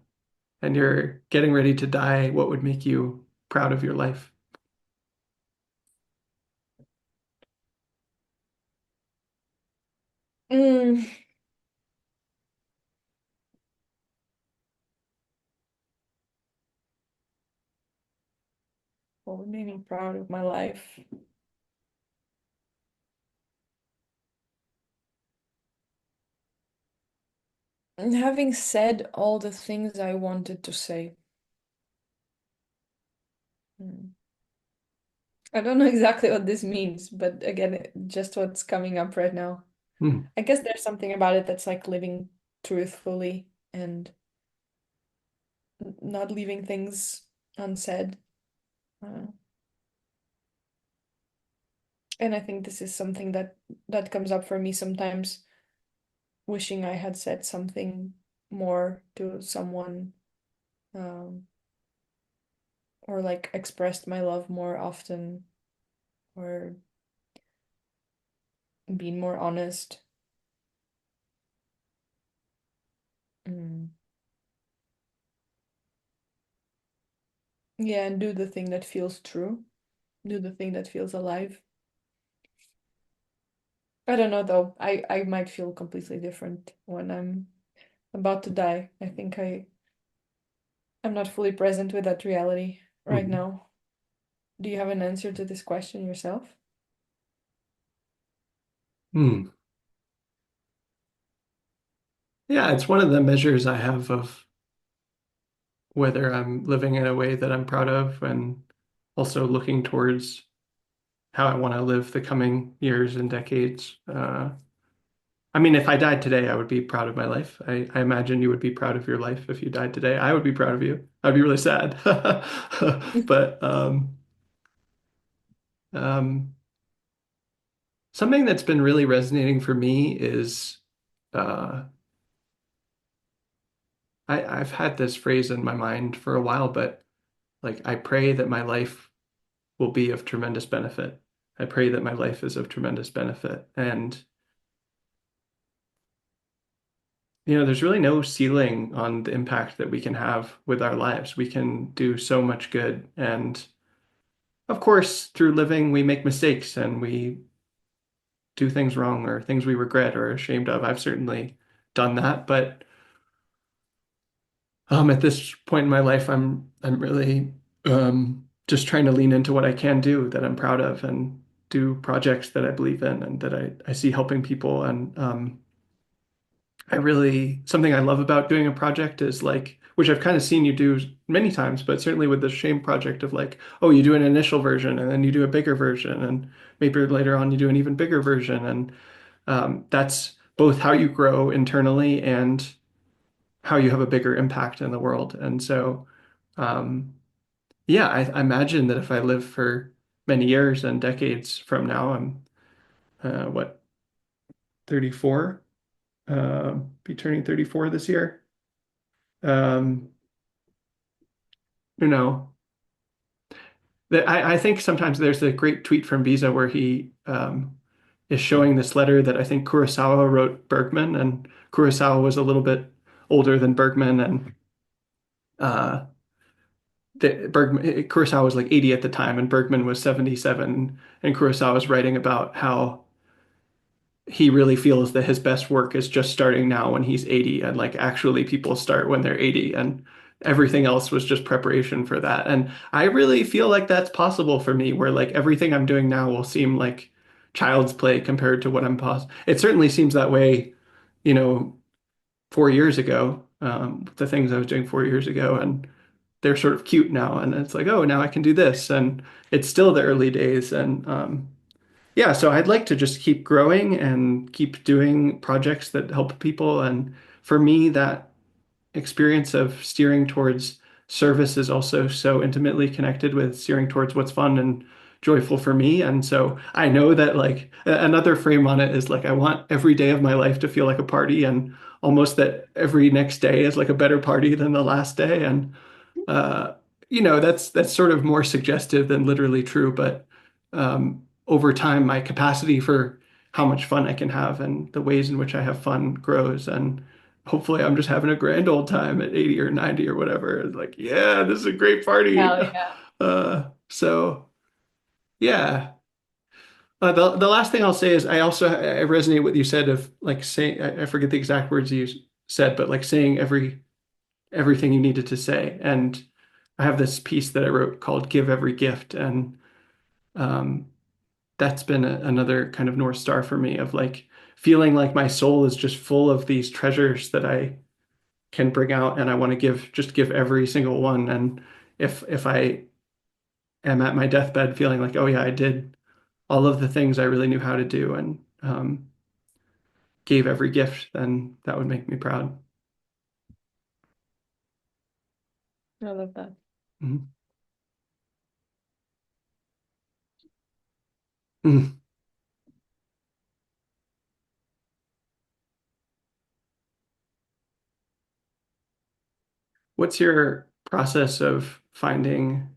and you're getting ready to die, what would make you proud of your life? Mm, what made me proud of my life? And having said all the things I wanted to say. Mm. I don't know exactly what this means, but again, just what's coming up right now. Hmm. I guess there's something about it that's like living truthfully and not leaving things unsaid. Uh, and I think this is something that comes up for me sometimes, wishing I had said something more to someone, um, or like expressed my love more often, or been more honest. Mm. Yeah, and do the thing that feels true, do the thing that feels alive. I don't know though. I might feel completely different when I'm about to die. I think I'm not fully present with that reality right Hmm. now. Do you have an answer to this question yourself? Hmm. Yeah, it's one of the measures I have of whether I'm living in a way that I'm proud of and also looking towards how I want to live the coming years and decades. I mean, if I died today, I would be proud of my life. I imagine you would be proud of your life if you died today. I would be proud of you. I'd be really sad. But um, something that's been really resonating for me is uh, I've had this phrase in my mind for a while, but like I pray that my life will be of tremendous benefit. I pray that my life is of tremendous benefit. And, there's really no ceiling on the impact that we can have with our lives. We can do so much good. And of course, through living, we make mistakes and we do things wrong or things we regret or are ashamed of. I've certainly done that. But at this point in my life, I'm really just trying to lean into what I can do that I'm proud of and do projects that I believe in and that I see helping people. And I really something I love about doing a project is like, which I've kind of seen you do many times, but certainly with the shame project of like, oh, you do an initial version and then you do a bigger version, and maybe later on you do an even bigger version, and that's both how you grow internally and how you have a bigger impact in the world. And so, um, yeah, I imagine that if I live for many years and decades from now, I'm what, 34, be turning 34 this year. Um, you know, I think sometimes there's a great tweet from Visa where he is showing this letter that I think Kurosawa wrote Bergman, and Kurosawa was a little bit older than Bergman, and uh, Kurosawa was like 80 at the time, and Bergman was 77, and Kurosawa was writing about how he really feels that his best work is just starting now when he's 80, and like actually people start when they're 80, and everything else was just preparation for that. And I really feel like that's possible for me, where like everything I'm doing now will seem like child's play compared to what it certainly seems that way, you know 4 years ago, the things I was doing 4 years ago, and they're sort of cute now, and it's like, oh, now I can do this, and it's still the early days. And yeah, so I'd like to just keep growing and keep doing projects that help people. And for me, that experience of steering towards service is also so intimately connected with steering towards what's fun and joyful for me. And so I know that like another frame on it is like I want every day of my life to feel like a party, and almost that every next day is like a better party than the last day. And uh, that's sort of more suggestive than literally true, but over time, my capacity for how much fun I can have and the ways in which I have fun grows. And hopefully, I'm just having a grand old time at 80 or 90 or whatever. It's like, yeah, this is a great party. Hell yeah. So, yeah. The last thing I'll say is I resonate with what you said of like saying I forget the exact words you said, but like saying everything you needed to say. And I have this piece that I wrote called "Give Every Gift," and um, that's been another kind of North Star for me of like feeling like my soul is just full of these treasures that I can bring out, and I want to give every single one. And if I am at my deathbed feeling like, oh yeah, I did all of the things I really knew how to do and gave every gift, then that would make me proud. I love that. Mhm. Mhm. What's your process of finding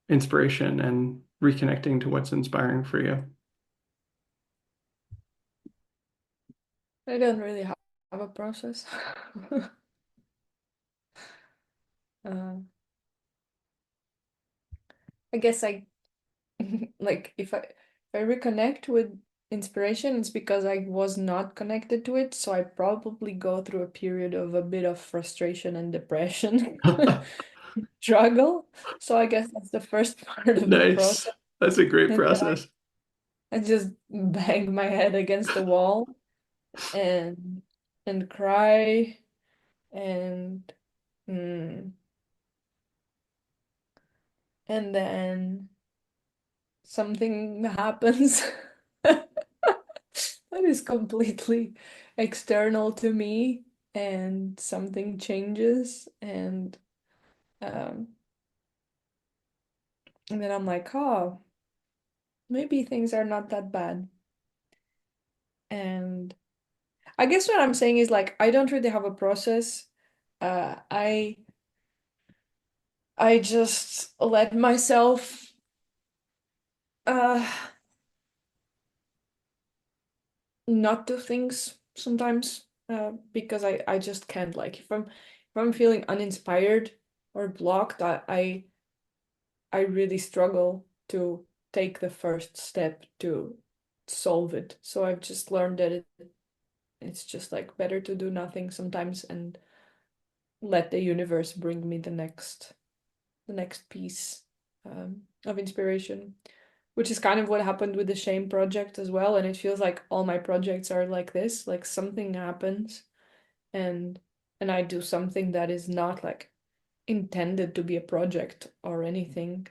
inspiration and reconnecting to what's inspiring for you? I don't really have a process. Uh, I guess I like if I reconnect with inspiration, it's because I was not connected to it, so I probably go through a period of a bit of frustration and depression, struggle. So I guess that's the first part of the Nice. process. That's a great And then process. I just bang my head against the wall and cry and mm, and then something happens that is completely external to me, and something changes, um and then I'm like, oh, maybe things are not that bad. And I guess what I'm saying is like I don't really have a process. I just let myself uh not do things sometimes, because I just can't. Like if I'm feeling uninspired or blocked, I really struggle to take the first step to solve it. So I've just learned that it's just like better to do nothing sometimes and let the universe bring me the next piece, of inspiration, which is kind of what happened with the Shame project as well. And it feels like all my projects are like this, like something happens and I do something that is not like intended to be a project or anything.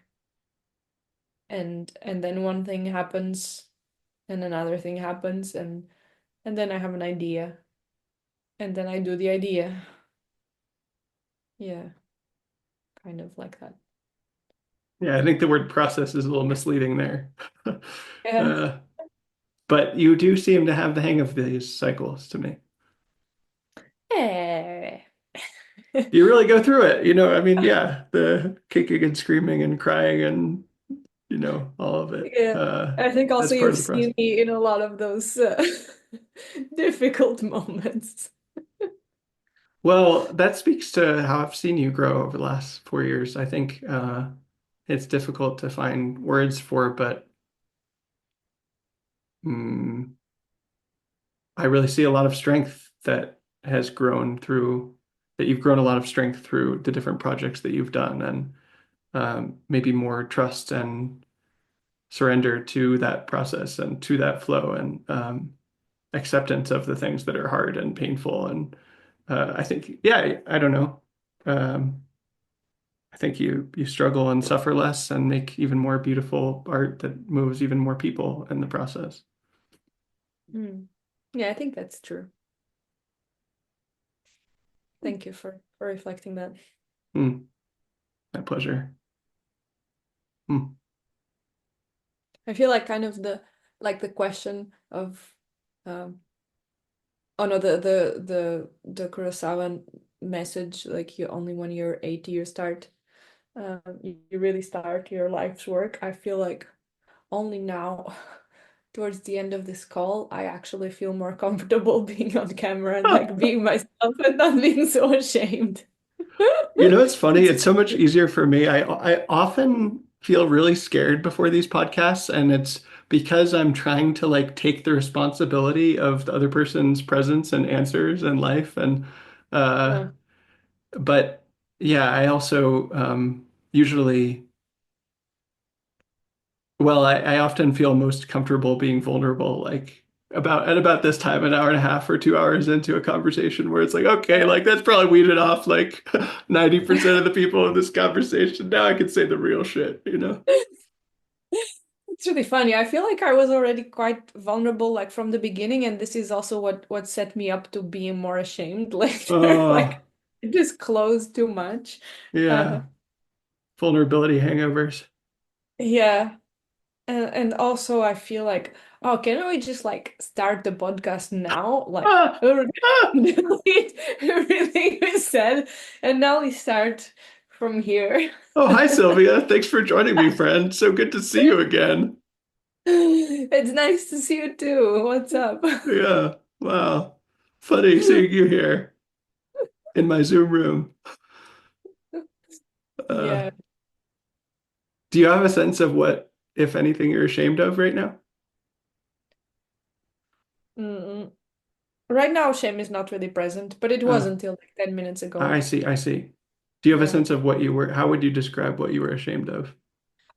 And then one thing happens and another thing happens, and then I have an idea and then I do the idea. Yeah, kind of like that. Yeah, I think the word process is a little misleading there. Yeah. Uh, but you do seem to have the hang of these cycles to me. Eh. You really go through it, I mean, yeah, the kicking and screaming and crying and, all of it. Yeah. I think also That's part you've of the process. seen me in a lot of those difficult moments. Well, that speaks to how I've seen you grow over the last 4 years. I think it's difficult to find words for, but mm, I really see a lot of strength that you've grown a lot of strength through the different projects that you've done, and maybe more trust and surrender to that process and to that flow and acceptance of the things that are hard and painful. And I think, yeah, I don't know. Um, I think you struggle and suffer less and make even more beautiful art that moves even more people in the process. Mm. Yeah, I think that's true. Thank you for reflecting that. Hmm, my pleasure. Hmm. I feel like kind of the question of um oh no, the Kurosawa message, like you only when you're 80 you start, you really start your life's work. I feel like only now, towards the end of this call, I actually feel more comfortable being on camera and like being myself and not being so ashamed. It's funny. It's It's so much easier for me. I often feel really scared before these podcasts, and it's because I'm trying to like take the responsibility of the other person's presence and answers in life and uh Uh, but yeah, I also usually well, I often feel most comfortable being vulnerable like about this time, an hour and a half or 2 hours into a conversation where it's like, okay, yeah. like that's probably weeded off like 90% of the people in this conversation. Now I can say the real shit, you know? It's really funny. I feel like I was already quite vulnerable like from the beginning, and this is also what set me up to being more ashamed later. Oh, Like I disclosed too much. Uh yeah. Vulnerability hangovers. yeah. And also I feel like, oh, can we just like start the podcast now? Like Ah, ah. delete everything we said and now we start from here. Oh, hi, Sylvia. Thanks for joining me, friend. So good to see you again. It's nice to see you too. What's up? Yeah. Wow. Funny seeing you here in my Zoom room. Uh, Yeah. do you have a sense of what, if anything, you're ashamed of right now? Mm-mm. Right now, shame is not really present, but it was Uh, until like 10 minutes I ago. see. I see. Do you have a Yeah. sense of what you were, how would you describe what you were ashamed of?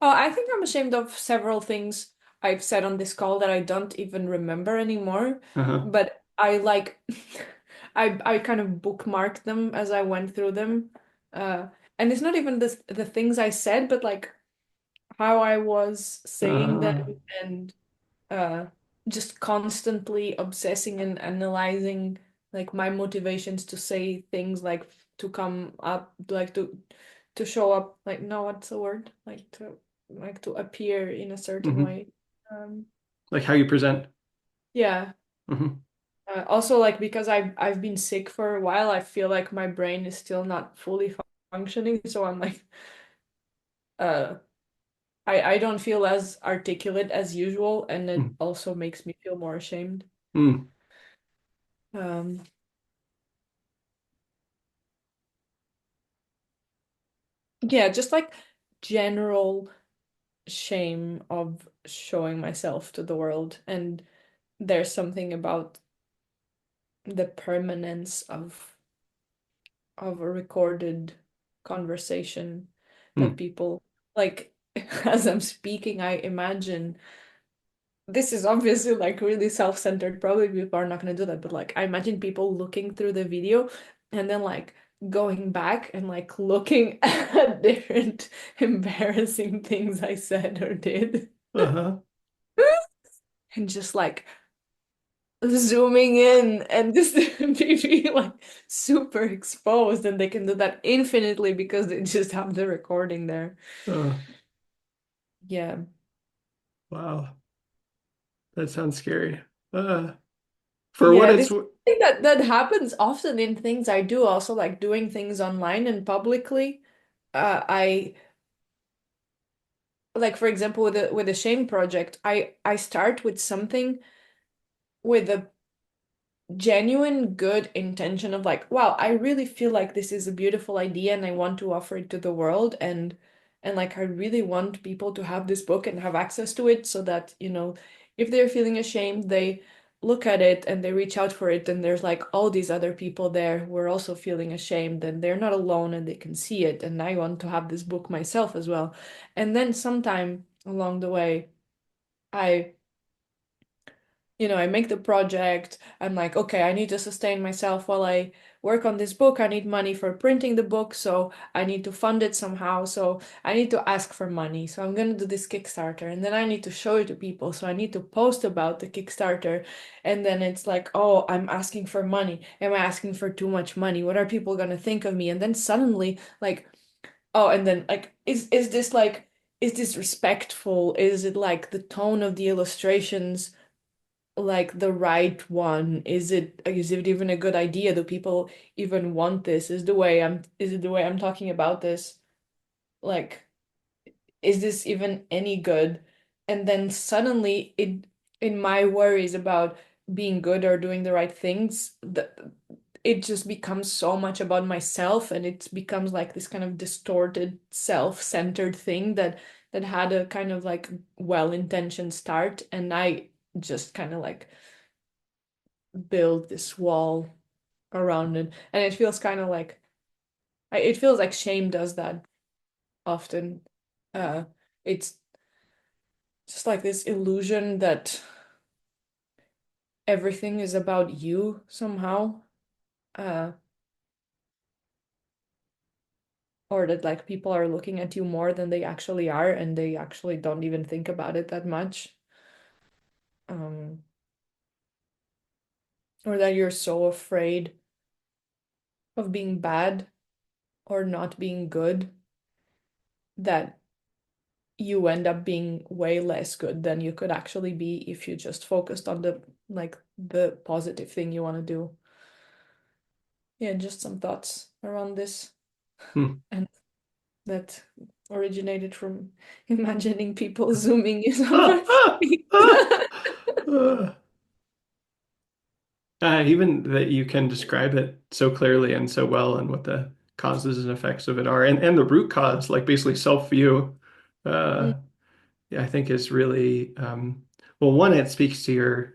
Oh, I think I'm ashamed of several things I've said on this call that I don't even remember anymore. Uh-huh. But I like I kind of bookmarked them as I went through them. Uh and it's not even the things I said, but like how I was saying them Uh, and uh just constantly obsessing and analyzing like my motivations to say things like to come up like to show up like no what's the word like to appear in a certain mhm. way um Like how you present. yeah Hmm. also like because I've been sick for a while I feel like my brain is still not fully functioning so I'm like uh I don't feel as articulate as usual and it also makes me feel more ashamed. Mm-hmm. um Yeah, just like general shame of showing myself to the world. And there's something about the permanence of a recorded conversation that people like as I'm speaking, I imagine this is obviously like really self-centered. Probably people are not gonna do that, but like I imagine people looking through the video and then like going back and like looking at different embarrassing things I said or did Uh-huh. and just like zooming in and just be like super exposed and they can do that infinitely because they just have the recording there. Uh, Yeah. wow. That sounds scary. For what Yeah, it's this thing that happens often in things I do, also like doing things online and publicly. I like, for example, with the shame project, I start with something with a genuine good intention of like, wow, I really feel like this is a beautiful idea and I want to offer it to the world and like I really want people to have this book and have access to it so that, you know, if they're feeling ashamed, they look at it and they reach out for it and there's like all these other people there who are also feeling ashamed and they're not alone and they can see it and I want to have this book myself as well. And then sometime along the way, I I make the project. I'm like, okay, I need to sustain myself while I work on this book. I need money for printing the book, so I need to fund it somehow. So I need to ask for money. So I'm gonna do this Kickstarter, and then I need to show it to people. So I need to post about the Kickstarter, and then it's like, oh, I'm asking for money. Am I asking for too much money? What are people gonna think of me? And then suddenly, like, oh, and then like, is this like, is this respectful? Is it like the tone of the illustrations? Like the right one? Is it even a good idea? Do people even want this? Is it the way I'm talking about this? Like, is this even any good? And then suddenly it in my worries about being good or doing the right things, it just becomes so much about myself and it becomes like this kind of distorted self-centered thing that that had a kind of like well-intentioned start, and I just kind of like build this wall around it. And it feels kind of like it feels like shame does that often. Uh, it's just like this illusion that everything is about you somehow. Uh, or that like people are looking at you more than they actually are, and they actually don't even think about it that much. Um, or that you're so afraid of being bad or not being good that you end up being way less good than you could actually be if you just focused on the positive thing you want to do. Yeah, just some thoughts around this, Hmm. and that originated from imagining people zooming in on Ah, my ah, face. ah, ah. Even that you can describe it so clearly and so well, and what the causes and effects of it are, and the root cause, like basically self-view, Mm, uh, yeah, I think is really well, one, it speaks to your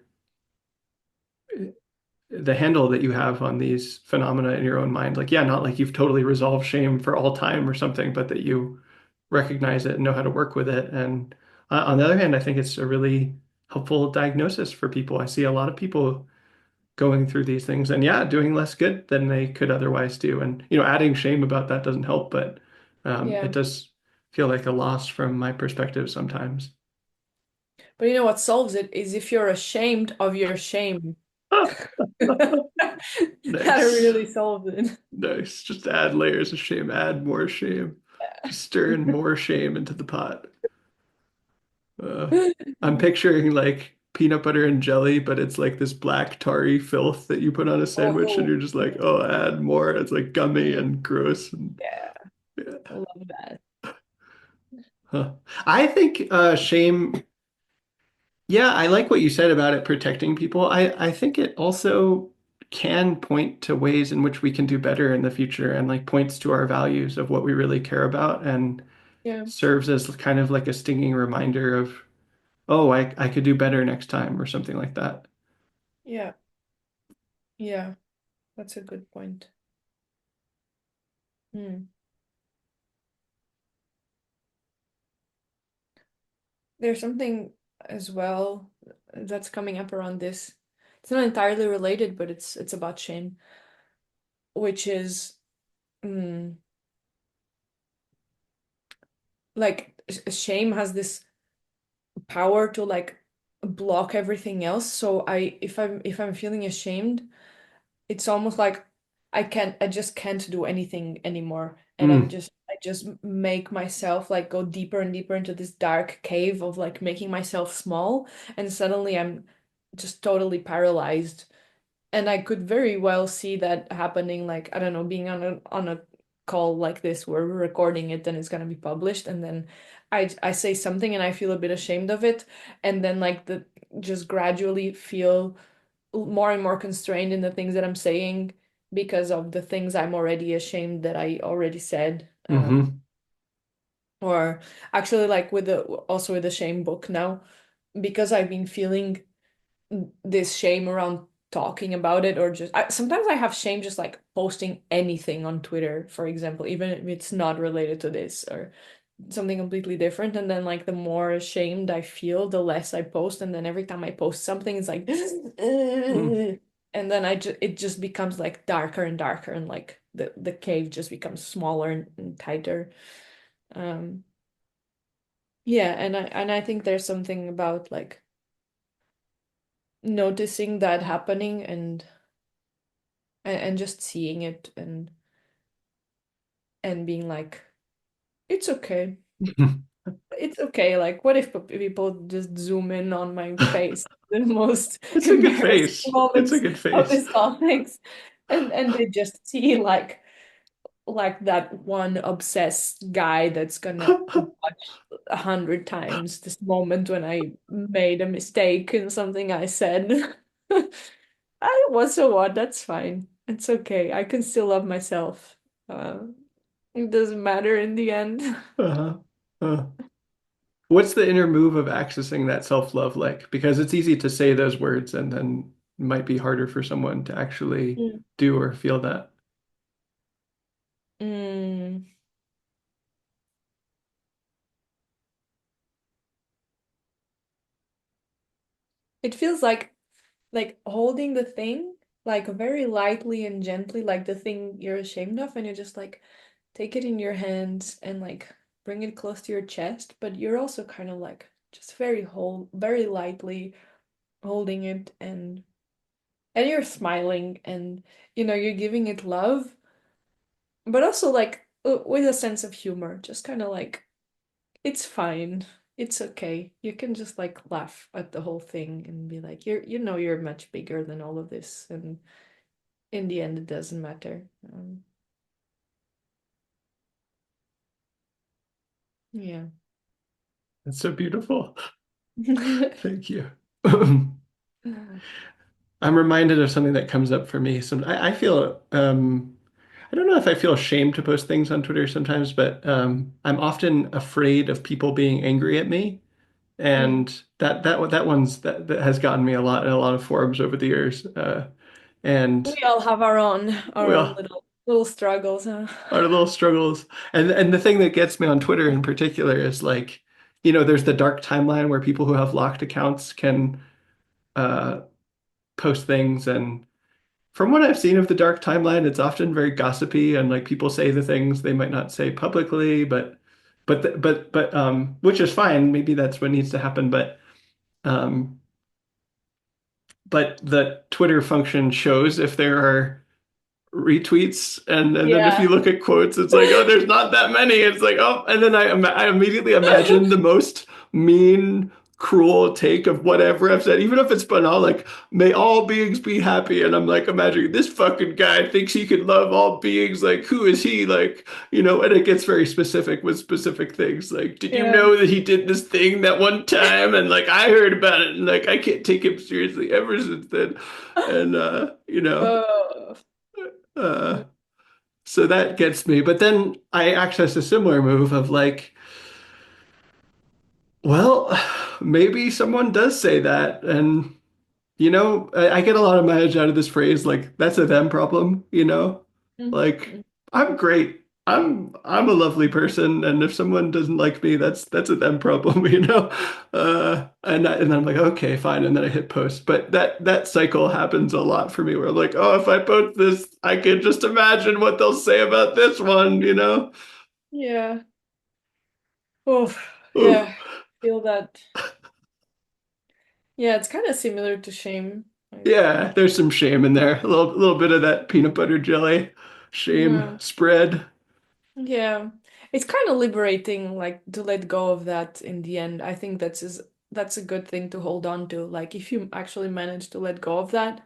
the handle that you have on these phenomena in your own mind. Like, yeah, not like you've totally resolved shame for all time or something, but that you recognize it and know how to work with it. And on the other hand, I think it's a really helpful diagnosis for people. I see a lot of people going through these things and, yeah, doing less good than they could otherwise do. And, adding shame about that doesn't help, but it yeah. does feel like a loss from my perspective sometimes. But you know what solves it is if you're ashamed of your shame. That Nice. really solves it. Nice. Just add layers of shame, add more shame. Just stir in more shame into the pot. I'm picturing like peanut butter and jelly, but it's like this black tarry filth that you put on a sandwich, and Oh, you're just like, oh, add more. It's like gummy and gross. And yeah. yeah. Love that. Huh. I think shame, yeah, I like what you said about it protecting people. I think it also can point to ways in which we can do better in the future, and like points to our values of what we really care about, and Yeah. serves as kind of like a stinging reminder of, oh, I could do better next time or something like that. Yeah. Yeah. That's a good point. Hmm. There's something as well that's coming up around this. It's not entirely related, but it's about shame, which is mm, like shame has this power to like block everything else. So if I'm feeling ashamed, it's almost like I just can't do anything anymore. And Mm, I just make myself like go deeper and deeper into this dark cave of like making myself small, and suddenly I'm just totally paralyzed. And I could very well see that happening, like, I don't know, being on a call like this where we're recording it and it's gonna be published, and then I say something and I feel a bit ashamed of it, and then like the just gradually feel more and more constrained in the things that I'm saying because of the things I'm already ashamed that I already said. hmm Or actually like with the also with the shame book now, because I've been feeling this shame around talking about it, or just sometimes I have shame just like posting anything on Twitter, for example, even if it's not related to this or something completely different. And then like the more ashamed I feel, the less I post. And then every time I post something, it's like mm, and then it just becomes like darker and darker, and like the cave just becomes smaller and tighter. Um yeah, and I think there's something about like noticing that happening and just seeing it and being like, it's okay. It's okay. Like, what if people just zoom in on my face, the most It's a good embarrassing face. It's a moments good of face. this topics, and they just see like that one obsessed guy that's gonna watch 100 times this moment when I made a mistake in something I said. I was so what? That's fine. It's okay. I can still love myself. Uh, it doesn't matter in the end. Uh-huh. Uh. What's the inner move of accessing that self-love like? Because it's easy to say those words and then it might be harder for someone to actually Mm. do or feel that. Mm. It feels like holding the thing like very lightly and gently, like the thing you're ashamed of, and you just like take it in your hands and like bring it close to your chest, but you're also kind of like just very lightly holding it, and you're smiling, and you're giving it love, but also like with a sense of humor, just kind of like it's fine. It's okay. You can just like laugh at the whole thing and be like, you're much bigger than all of this, and in the end, it doesn't matter. Yeah. It's so beautiful. Thank you. I'm reminded of something that comes up for me. I feel I don't know if I feel ashamed to post things on Twitter sometimes, but I'm often afraid of people being angry at me. Mm. And that has gotten me a lot in a lot of forums over the years. And We all have our own well, little struggles, huh? our little struggles. And the thing that gets me on Twitter in particular is like, there's the dark timeline where people who have locked accounts can uh, post things. And from what I've seen of the dark timeline, it's often very gossipy and like people say the things they might not say publicly, but which is fine. Maybe that's what needs to happen. Um, but the Twitter function shows if there are retweets and then if you Yeah. look at quotes it's like, oh, there's not that many. It's like, oh, and then I immediately imagine the most mean cruel take of whatever I've said, even if it's banal, like may all beings be happy, and I'm like imagining this fucking guy thinks he can love all beings, like who is he, like, and it gets very specific with specific things, like did you Yeah. know that he did this thing that one time, and like I heard about it and like I can't take him seriously ever since then. And Oh. uh so that gets me. But then I access a similar move of like, well, maybe someone does say that. And, I get a lot of mileage out of this phrase, like, that's a them problem. Like, Mhm. I'm great. I'm a lovely person, and if someone doesn't like me, that's a them problem. And I'm like, okay, fine, and then I hit post. But that cycle happens a lot for me, where I'm like, oh, if I post this, I can just imagine what they'll say about this one. Yeah. Oh, Oof. yeah. Feel that. Yeah, it's kind of similar to shame. Like, Yeah, there's some shame in there. A little bit of that peanut butter jelly shame yeah. spread. Yeah. It's kind of liberating, like to let go of that in the end. I think that's a good thing to hold on to. Like if you actually manage to let go of that,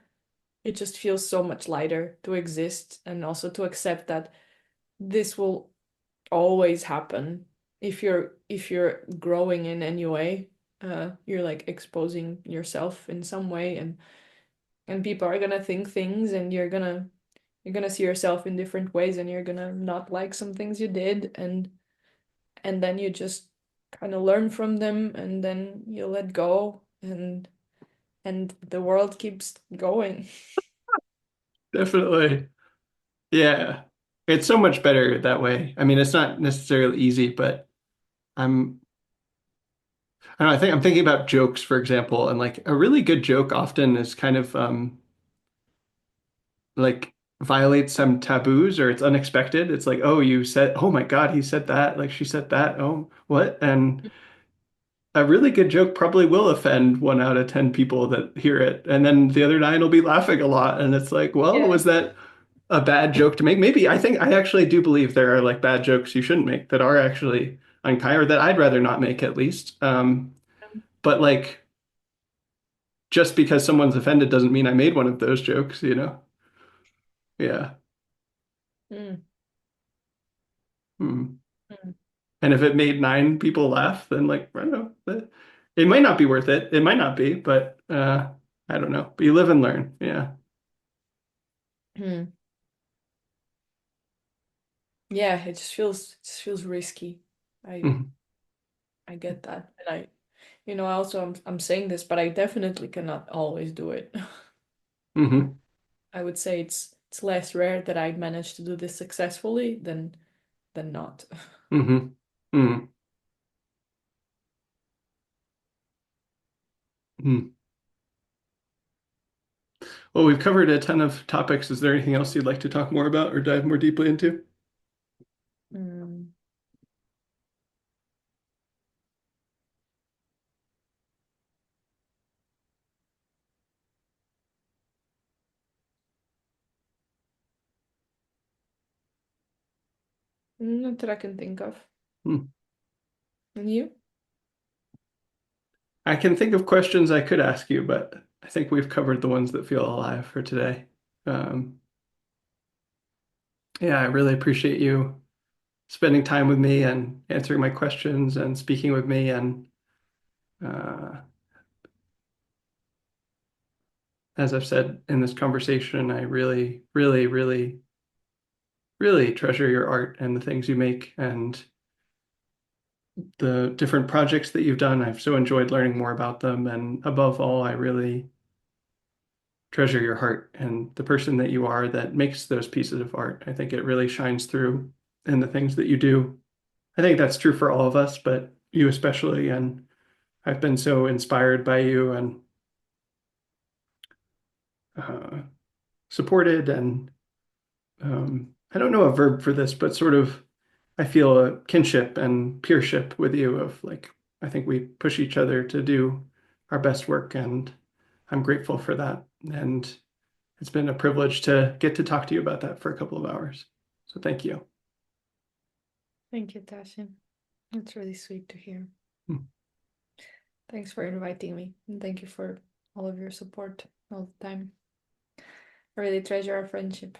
it just feels so much lighter to exist, and also to accept that this will always happen. If you're growing in any way, you're like exposing yourself in some way, and people are gonna think things, and you're gonna see yourself in different ways, and you're gonna not like some things you did, and then you just kind of learn from them, and then you let go, and the world keeps going. Definitely. Yeah. It's so much better that way. I mean, it's not necessarily easy, but I'm I don't know, I think I'm thinking about jokes, for example, and like a really good joke often is kind of like violates some taboos or it's unexpected. It's like, oh, you said, oh my God, he said that, like she said that. Oh, what? And a really good joke probably will offend 1 out of 10 people that hear it. And then the other nine will be laughing a lot. And it's like, well, Yeah. was that a bad joke to make? Maybe I actually do believe there are like bad jokes you shouldn't make that are actually unkind or that I'd rather not make at least. But like just because someone's offended doesn't mean I made one of those jokes. Yeah. Mm, Hmm. mm, And if it made 9 people laugh, then like, I don't know. It might not be worth it. It might not be, but I don't know. But you live and learn. Yeah. mm. Yeah, it just feels risky. I Mhm. I get that. And I also I'm saying this, but I definitely cannot always do it. Hmm. I would say it's less rare that I manage to do this successfully than not. Hmm. Hmm. Hmm. Well, we've covered a ton of topics. Is there anything else you'd like to talk more about or dive more deeply into? Mm, not that I can think of. Hmm. And you? I can think of questions I could ask you, but I think we've covered the ones that feel alive for today. Um, yeah, I really appreciate you spending time with me and answering my questions and speaking with me. And uh, as I've said in this conversation, I really, really, really, really treasure your art and the things you make and the different projects that you've done. I've so enjoyed learning more about them. And above all, I really treasure your heart and the person that you are that makes those pieces of art. I think it really shines through in the things that you do. I think that's true for all of us, but you especially. And I've been so inspired by you and uh, supported. And I don't know a verb for this, but sort of I feel a kinship and peership with you of like, I think we push each other to do our best work. And I'm grateful for that. And it's been a privilege to get to talk to you about that for a couple of hours. So thank you. Thank you, Tashin. It's really sweet to hear. Hmm. Thanks for inviting me, and thank you for all of your support all the time. I really treasure our friendship.